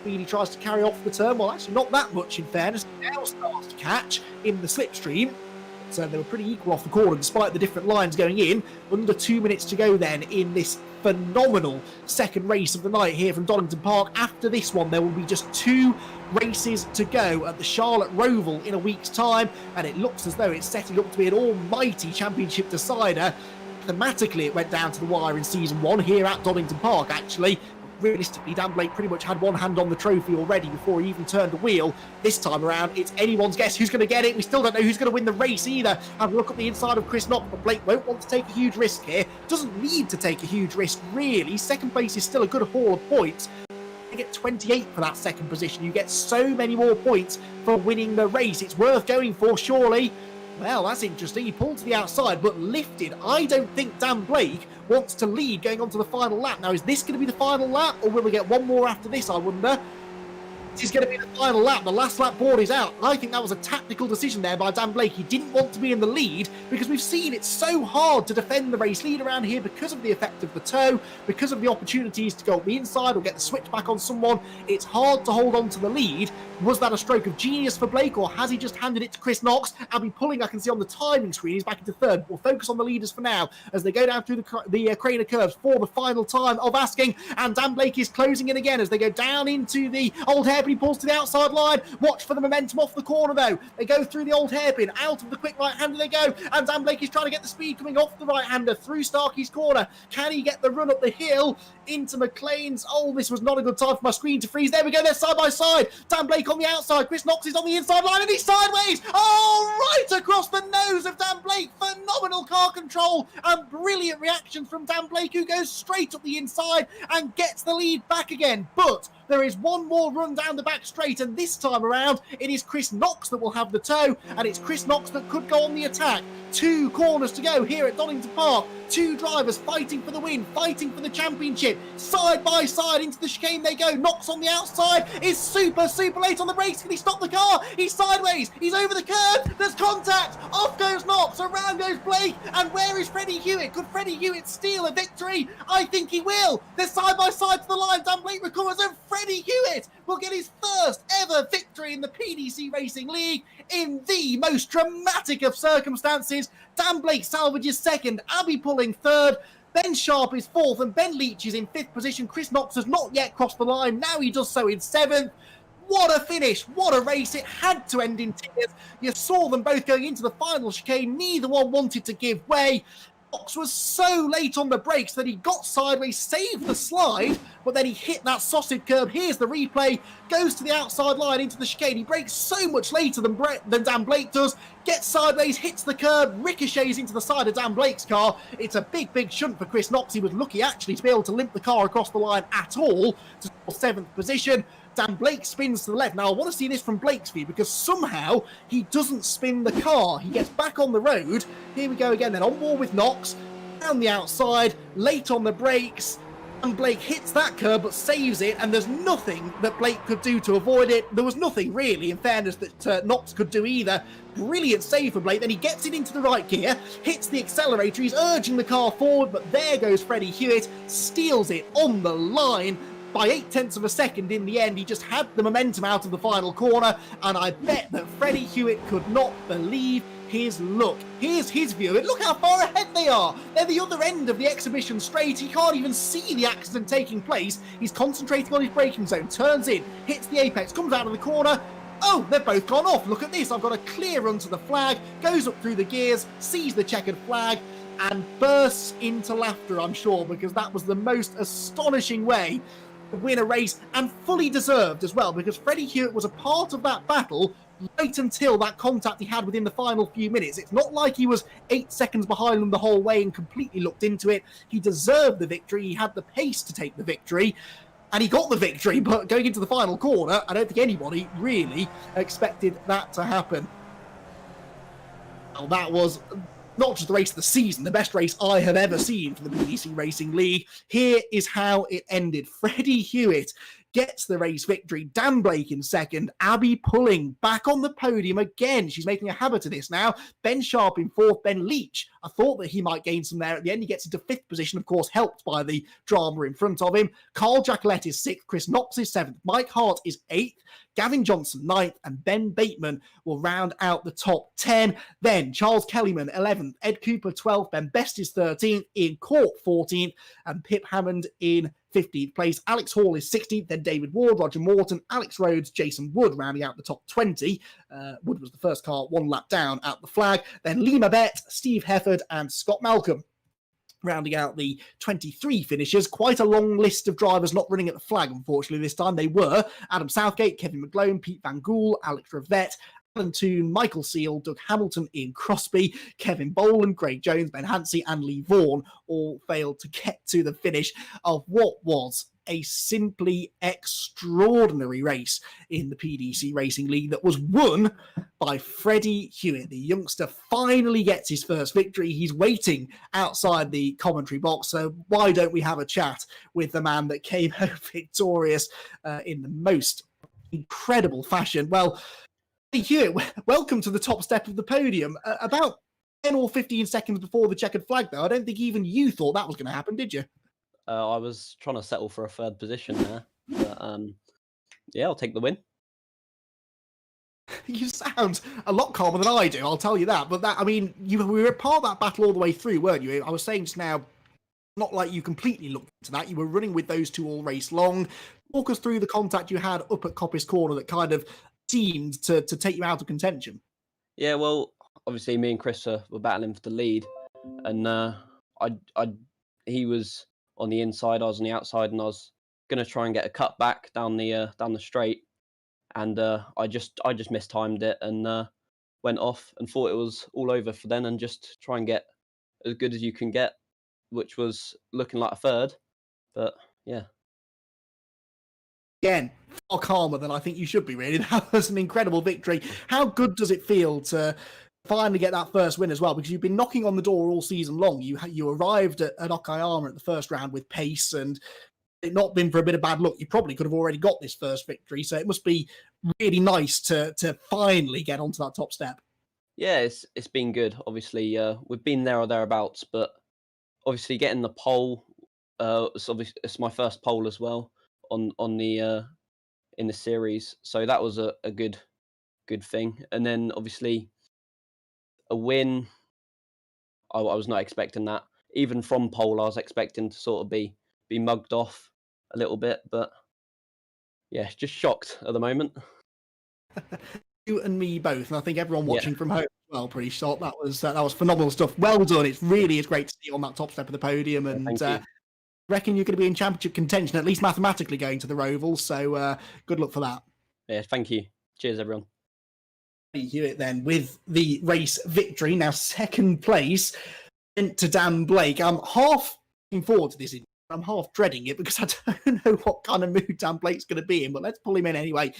He tries to carry off the turn. Well, actually not that much in fairness. Now starts to catch in the slipstream. So they were pretty equal off the corner despite the different lines going in. Under 2 minutes to go then in this phenomenal 2nd race of the night here from Donington Park. After this one, there will be just 2 races to go at the Charlotte Roval in a week's time, and it looks as though it's setting up to be an almighty championship decider. Thematically, it went down to the wire in season 1 here at Donington Park, actually. Realistically, Dan Blake pretty much had one hand on the trophy already before he even turned the wheel. This time around, it's anyone's guess who's going to get it. We still don't know who's going to win the race either. Have a look at the inside of Chris Knox, but Blake won't want to take a huge risk here. Doesn't need to take a huge risk, really. 2nd place is still a good haul of points. You get 28 for that 2nd position. You get so many more points for winning the race. It's worth going for, surely. Well, that's interesting. He pulled to the outside, but lifted. I don't think Dan Blake wants to lead going on to the final lap. Now, is this going to be the final lap, or will we get one more after this, I wonder? This is going to be the final lap. The last lap board is out. I think that was a tactical decision there by Dan Blake. He didn't want to be in the lead because we've seen it's so hard to defend the race lead around here because of the effect of the toe, because of the opportunities to go up the inside or get the switch back on someone. It's hard to hold on to the lead. Was that a stroke of genius for Blake, or has he just handed it to Chris Knox? Abby Pulling, I can see on the timing screen, he's back into 3rd. We'll focus on the leaders for now as they go down through the Craner curves for the final time of asking. And Dan Blake is closing in again as they go down into the old hairpin. He pulls to the outside line. Watch for the momentum off the corner though. They go through the old hairpin. Out of the quick right-hander they go. And Dan Blake is trying to get the speed coming off the right-hander through Starkey's corner. Can he get the run up the hill into McLean's? Oh, this was not a good time for my screen to freeze. There we go. They're side by side. Dan Blake on the outside. Chris Knox is on the inside line and he's sideways. Oh, right across the nose of Dan Blake. Phenomenal car control and brilliant reaction from Dan Blake, who goes straight up the inside and gets the lead back again. But there is one more run down the back straight, and this time around it is Chris Knox that will have the toe, and it's Chris Knox that could go on the attack. 2 corners to go here at Donington Park. 2 drivers fighting for the win, fighting for the championship. Side by side into the chicane they go. Knox on the outside is super late on the brakes. Can he stop the car? He's sideways. He's over the curb. There's contact. Off goes Knox. Around goes Blake. And where is Freddie Hewitt? Could Freddie Hewitt steal a victory? I think he will. They're side by side to the line. Dan Blake recovers and Freddie Hewitt will get his first ever victory victory in the PDC Racing League in the most dramatic of circumstances. Dan Blake salvages second, Abby pulling third, Ben Sharp is fourth, and Ben Leach is in fifth position. Chris Knox has not yet crossed the line. Now he does so in seventh. What a finish. What a race. It had to end in tears. You saw them both going into the final chicane. Neither one wanted to give way. Knox was so late on the brakes that he got sideways, saved the slide, but then he hit that sausage curb. Here's the replay. Goes to the outside line into the chicane. He brakes so much later than Dan Blake does. Gets sideways, hits the curb, ricochets into the side of Dan Blake's car. It's a big, big shunt for Chris Knox. He was lucky actually to be able to limp the car across the line at all to score seventh position. Dan Blake spins to the left. Now, I want to see this from Blake's view because somehow he doesn't spin the car. He gets back on the road. Here we go again then. On board with Knox. Down the outside. Late on the brakes. And Blake hits that curb but saves it. And there's nothing that Blake could do to avoid it. There was nothing really, in fairness, that Knox could do either. Brilliant save for Blake. Then he gets it into the right gear. Hits the accelerator. He's urging the car forward. But there goes Freddie Hewitt. Steals it on the line. By 0.8 of a second in the end. He just had the momentum out of the final corner, and I bet that Freddie Hewitt could not believe his luck. Here's his view, and look how far ahead they are. They're the other end of the exhibition straight. He can't even see the accident taking place. He's concentrating on his braking zone, turns in, hits the apex, comes out of the corner. Oh, they've both gone off. Look at this. I've got a clear run to the flag, goes up through the gears, sees the checkered flag, and bursts into laughter, I'm sure, because that was the most astonishing way win a race, and fully deserved as well, because Freddie Hewitt was a part of that battle right until that contact he had within the final few minutes. It's not like he was 8 seconds behind them the whole way and completely looked into it. He deserved the victory. He had the pace to take the victory, and he got the victory. But going into the final corner, I don't think anybody really expected that to happen. Well, that was not just the race of the season, the best race I have ever seen from the PDC Racing League. Here is how it ended. Freddie Hewitt gets the race victory. Dan Blake in second. Abby Pulling back on the podium again. She's making a habit of this now. Ben Sharp in fourth. Ben Leach, I thought that he might gain some there at the end. He gets into fifth position, of course, helped by the drama in front of him. Carl Jacquelette is sixth. Chris Knox is seventh. Mike Hart is eighth. Gavin Johnson, ninth, and Ben Bateman will round out the top 10. Then Charles Kellyman, 11th, Ed Cooper, 12th, Ben Best is 13th, Ian Court, 14th, and Pip Hammond in 15th place. Alex Hall is 16th, then David Ward, Roger Morton, Alex Rhodes, Jason Wood rounding out the top 20. Wood was the first car one lap down at the flag. Then Lee Mabette, Steve Hefford, and Scott Malcolm rounding out the 23 finishers. Quite a long list of drivers not running at the flag, unfortunately, this time. They were Adam Southgate, Kevin McGlone, Pete Van Gool, Alex Rivette, Alan Toon, Michael Seal, Doug Hamilton, Ian Crosby, Kevin Boland, Craig Jones, Ben Hansey, and Lee Vaughan all failed to get to the finish of what was a simply extraordinary race in the PDC Racing League that was won by Freddie Hewitt. The youngster finally gets his first victory. He's waiting outside the commentary box, so why don't we have a chat with the man that came home victorious in the most incredible fashion. Well, Freddie Hewitt, welcome to the top step of the podium. About 10 or 15 seconds before the checkered flag, though, I don't think even you thought that was going to happen, did you? I was trying to settle for a third position there, but yeah, I'll take the win. You sound a lot calmer than I do, I'll tell you that. But that, I mean, we were part of that battle all the way through, weren't you? I was saying just now, not like you completely looked into that. You were running with those two all race long. Walk us through the contact you had up at Coppice Corner that kind of seemed to take you out of contention. Yeah, well, obviously me and Chris were battling for the lead, and he was on the inside, I was on the outside, and I was gonna try and get a cut back down the straight, and I just mistimed it and went off and thought it was all over for then, and just try and get as good as you can get, which was looking like a third, but yeah. Again, far calmer than I think you should be, really. That was an incredible victory. How good does it feel to finally get that first win as well? Because you've been knocking on the door all season long. You arrived at Okayama at the first round with pace, and it not been for a bit of bad luck, you probably could have already got this first victory. So it must be really nice to finally get onto that top step. Yeah, it's been good. Obviously, we've been there or thereabouts, but obviously getting the pole, it's my first pole as well on the in the series. So that was a good thing. And then obviously a win. I was not expecting that. Even from pole, I was expecting to sort of be mugged off a little bit, but yeah, just shocked at the moment. You and me both, and I think everyone Yeah. watching from home as well, pretty shocked. That was phenomenal stuff. Well done. It really is great to see you on that top step of the podium, and Thank you. reckon you're going to be in championship contention, at least mathematically, going to the Roval. So good luck for that. Yeah, thank you. Cheers, everyone. Hewitt then with the race victory. Now second place went to Dan Blake. I'm half looking forward to this. I'm half dreading it because I don't know what kind of mood Dan Blake's going to be in, but let's pull him in anyway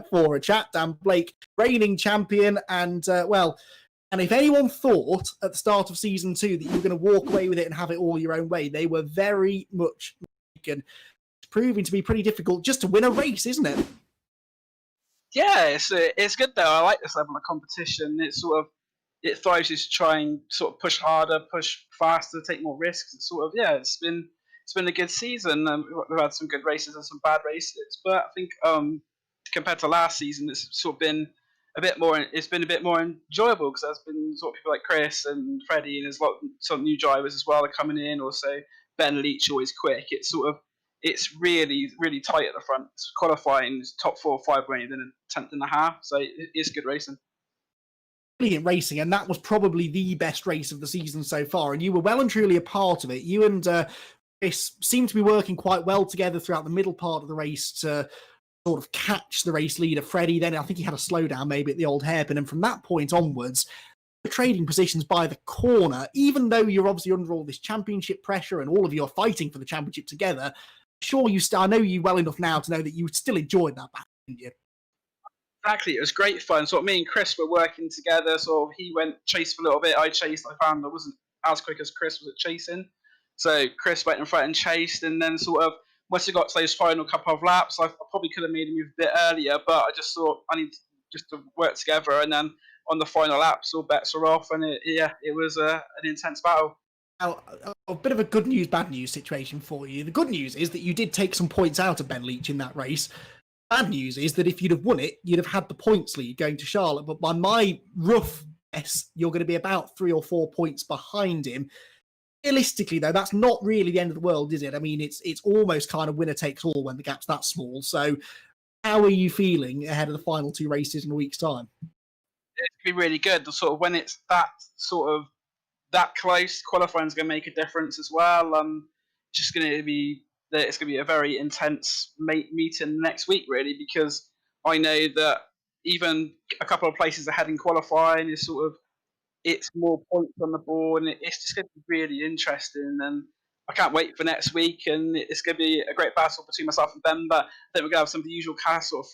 for a chat. Dan Blake, reigning champion, and and if anyone thought at the start of season 2 that you were going to walk away with it and have it all your own way, they were very much mistaken. It's proving to be pretty difficult just to win a race, isn't it? Yeah, it's good though. I like this level of competition. It thrives you to try and sort of push harder, push faster, take more risks. It's been a good season. We've had some good races and some bad races, but I think compared to last season, it's sort of been a bit more. It's been a bit more enjoyable because there's been sort of people like Chris and Freddie, and there's some new drivers as well are coming in. Also, Ben Leach always quick. It's really, really tight at the front. It's qualifying top 4 or 5 winning, then a 10th and a half. So it's good racing. Brilliant racing, and that was probably the best race of the season so far. And you were well and truly a part of it. You and Chris seemed to be working quite well together throughout the middle part of the race to sort of catch the race leader, Freddie. Then I think he had a slowdown maybe at the old hairpin. And from that point onwards, the trading positions by the corner, even though you're obviously under all this championship pressure and all of you are fighting for the championship together, sure, I know you well enough now to know that you still enjoyed that battle, didn't you? Exactly, it was great fun. Sort of me and Chris were working together. Sort of he went chase for a little bit. I chased. I found I wasn't as quick as Chris was at chasing, so Chris went in front and chased. And then sort of once it got to those final couple of laps, I probably could have made him move a bit earlier, but I just thought I need just to work together. And then on the final laps, all bets are off, and it was an intense battle. Now, a bit of a good news, bad news situation for you. The good news is that you did take some points out of Ben Leach in that race. Bad news is that if you'd have won it, you'd have had the points lead going to Charlotte. But by my rough guess, you're going to be about 3 or 4 points behind him. Realistically, though, that's not really the end of the world, is it? I mean, it's almost kind of winner takes all when the gap's that small. So how are you feeling ahead of the final 2 races in a week's time? It's going to be really good. Sort of when it's that close, qualifying is going to make a difference as well. It's going to be a very intense meeting next week, really, because I know that even a couple of places ahead in qualifying is it's more points on the board, and it's just going to be really interesting. And I can't wait for next week, and it's going to be a great battle between myself and Ben. But I think we're going to have some of the usual cast. Sort of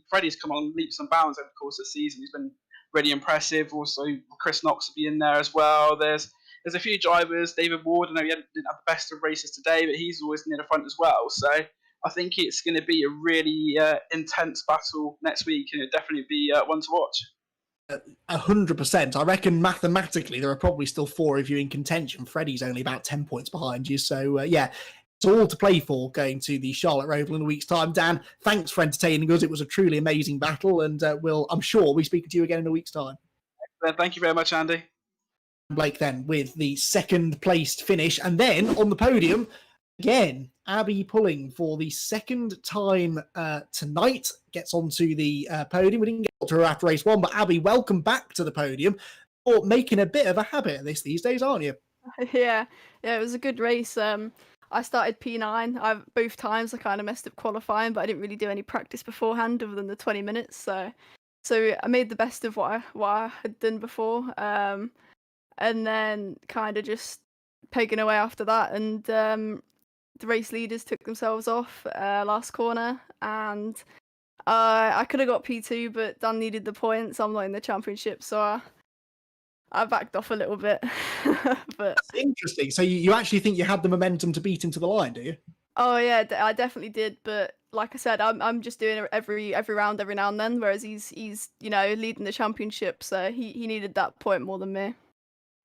Freddie's come on leaps and bounds over the course of the season. He's been really impressive. Also, Chris Knox will be in there as well. There's a few drivers. David Ward, I know he didn't have the best of races today, but he's always near the front as well. So I think it's going to be a really intense battle next week, and it'll definitely be one to watch. 100%. I reckon mathematically there are probably still 4 of you in contention. Freddie's only about 10 points behind you. So it's all to play for going to the Charlotte Roval in a week's time. Dan, thanks for entertaining us. It was a truly amazing battle, and I'm sure we'll be speaking to you again in a week's time. Thank you very much, Andy. Blake then with the second placed finish, and then on the podium again, Abby Pulling for the second time tonight gets onto the podium. We didn't get to her after race 1, but Abby, welcome back to the podium. You're making a bit of a habit of this these days, aren't you? Yeah, it was a good race. I started P9. Both times I kind of messed up qualifying, but I didn't really do any practice beforehand other than the 20 minutes. So I made the best of what I had done before. And then kind of just pegging away after that, and the race leaders took themselves off last corner, and I could have got P2, but Dan needed the points. I'm not in the championship, so I backed off a little bit. But that's interesting. So you actually think you had the momentum to beat him to the line, do you? Oh yeah, I definitely did. But like I said, I'm just doing every round every now and then, whereas he's leading the championship, so he needed that point more than me.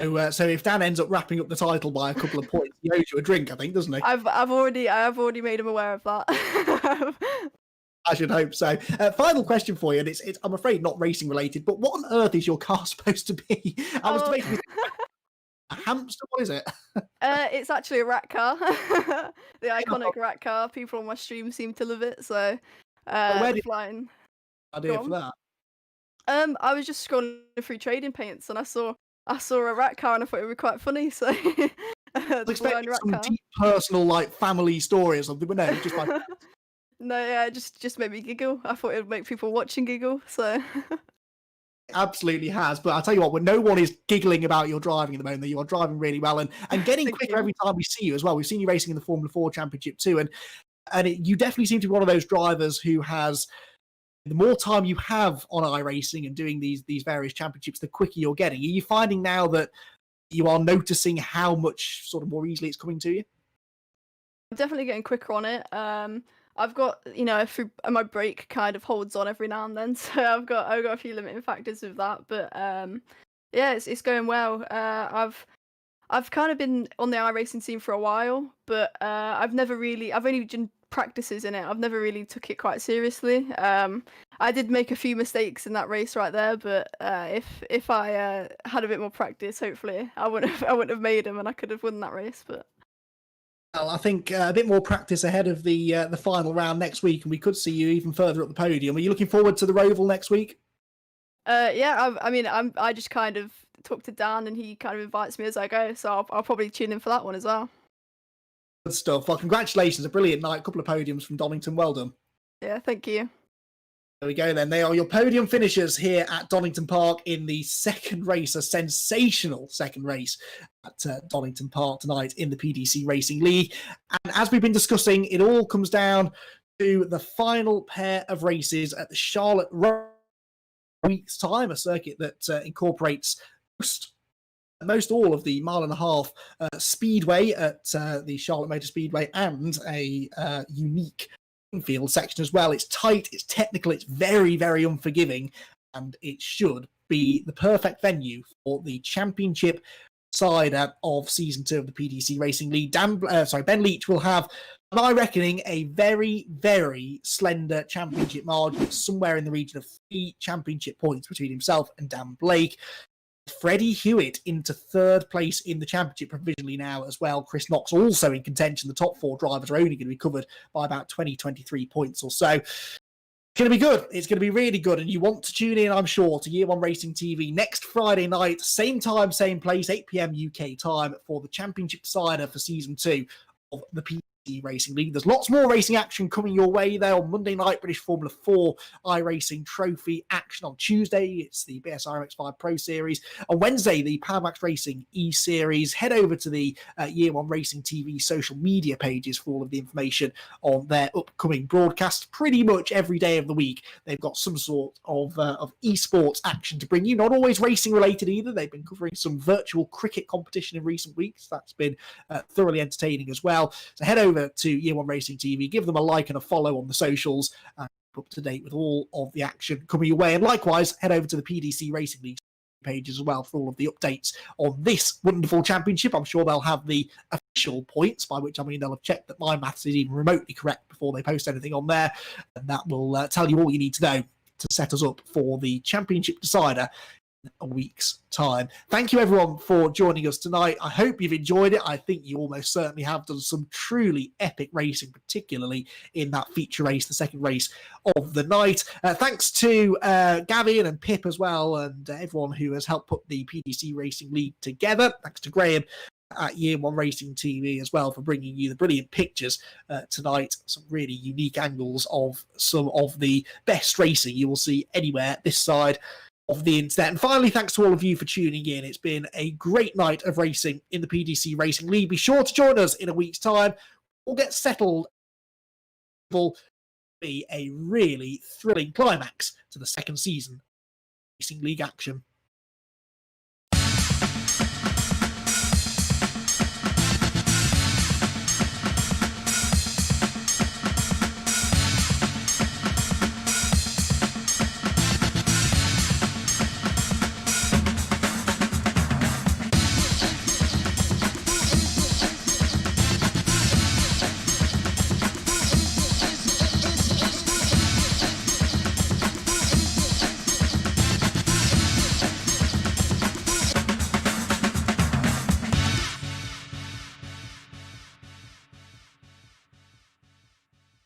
So if Dan ends up wrapping up the title by a couple of points, he owes you a drink, I think, doesn't he? I have already made him aware of that. I should hope so. Final question for you, and it's I'm afraid not racing related, but what on earth is your car supposed to be? I was debating a hamster. What is it? It's actually a rat car. The iconic rat car. People on my stream seem to love it. So, Where the did flying. idea Go for that? I was just scrolling through trading paints and I saw a rat car and I thought it would be quite funny. So, I the was flying expecting rat some car. deep personal like family story or something, but no, just like No, yeah, it just made me giggle. I thought it would make people watching giggle. So, absolutely has. But I'll tell you what, when no one is giggling about your driving at the moment, you are driving really well and getting Thank quicker you. every time we see you as well. We've seen you racing in the Formula 4 Championship too, and you definitely seem to be one of those drivers who has the more time you have on iRacing and doing these various championships, the quicker you're getting. Are you finding now that you are noticing how much sort of more easily it's coming to you? I'm definitely getting quicker on it. I've got my brake kind of holds on every now and then, so I've got a few limiting factors with that. But yeah, it's going well. I've kind of been on the iRacing team for a while, but I've only done practices in it. I've never really took it quite seriously. I did make a few mistakes in that race right there, but if I had a bit more practice, hopefully I wouldn't have made them and I could have won that race. But Well, I think a bit more practice ahead of the final round next week, and we could see you even further up the podium. Are you looking forward to the Roval next week? yeah, I just kind of talk to Dan and he kind of invites me as I go, so I'll probably tune in for that one as well. Good stuff. Well, congratulations. A brilliant night. A couple of podiums from Donington. Well done. Yeah, thank you. There we go then. They are your podium finishers here at Donington Park in the second race, a sensational second race at Donington Park tonight in the PDC Racing League. And as we've been discussing, it all comes down to the final pair of races at the Charlotte week's time, a circuit that incorporates most all of the mile and a half speedway at the Charlotte Motor Speedway and a unique field section as well. It's tight, it's technical, it's very, very unforgiving, and it should be the perfect venue for the championship side of season 2 of the PDC Racing League. Ben Leach will have, by my reckoning, a very, very slender championship margin, somewhere in the region of 3 championship points between himself and Dan Blake. Freddie Hewitt into third place in the championship provisionally now as well. Chris Knox also in contention. The top 4 drivers are only going to be covered by about 23 points or so. It's going to be good. It's going to be really good. And you want to tune in, I'm sure, to Yearone Racing TV next Friday night, same time, same place, 8 p.m. UK time for the championship decider for season 2 of the PDC Racing League. There's lots more racing action coming your way there on Monday night. British Formula 4 iRacing Trophy action on Tuesday. It's the BSR MX5 Pro Series. On Wednesday, the Powermax Racing E-Series. Head over to the Yearone Racing TV social media pages for all of the information on their upcoming broadcast. Pretty much every day of the week, they've got some sort of esports action to bring you. Not always racing related either. They've been covering some virtual cricket competition in recent weeks. That's been thoroughly entertaining as well. So head over to Yearone Racing TV, give them a like and a follow on the socials, and up to date with all of the action coming your way. And likewise, head over to the PDC Racing League page as well for all of the updates on this wonderful championship. I'm sure they'll have the official points, by which I mean they'll have checked that my maths is even remotely correct before they post anything on there, and that will tell you all you need to know to set us up for the championship decider a week's time. Thank you everyone for joining us tonight. I hope you've enjoyed it. I think you almost certainly have. Done some truly epic racing, particularly in that feature race, the second race of the night. Thanks to Gavin and Pip as well, and everyone who has helped put the PDC Racing League together. Thanks to Graham at Yearone Racing TV as well for bringing you the brilliant pictures tonight. Some really unique angles of some of the best racing you will see anywhere this side of the internet. And finally, thanks to all of you for tuning in. It's been a great night of racing in the PDC Racing League. Be sure to join us in a week's time. We'll get settled. It will be a really thrilling climax to the second season of Racing League action.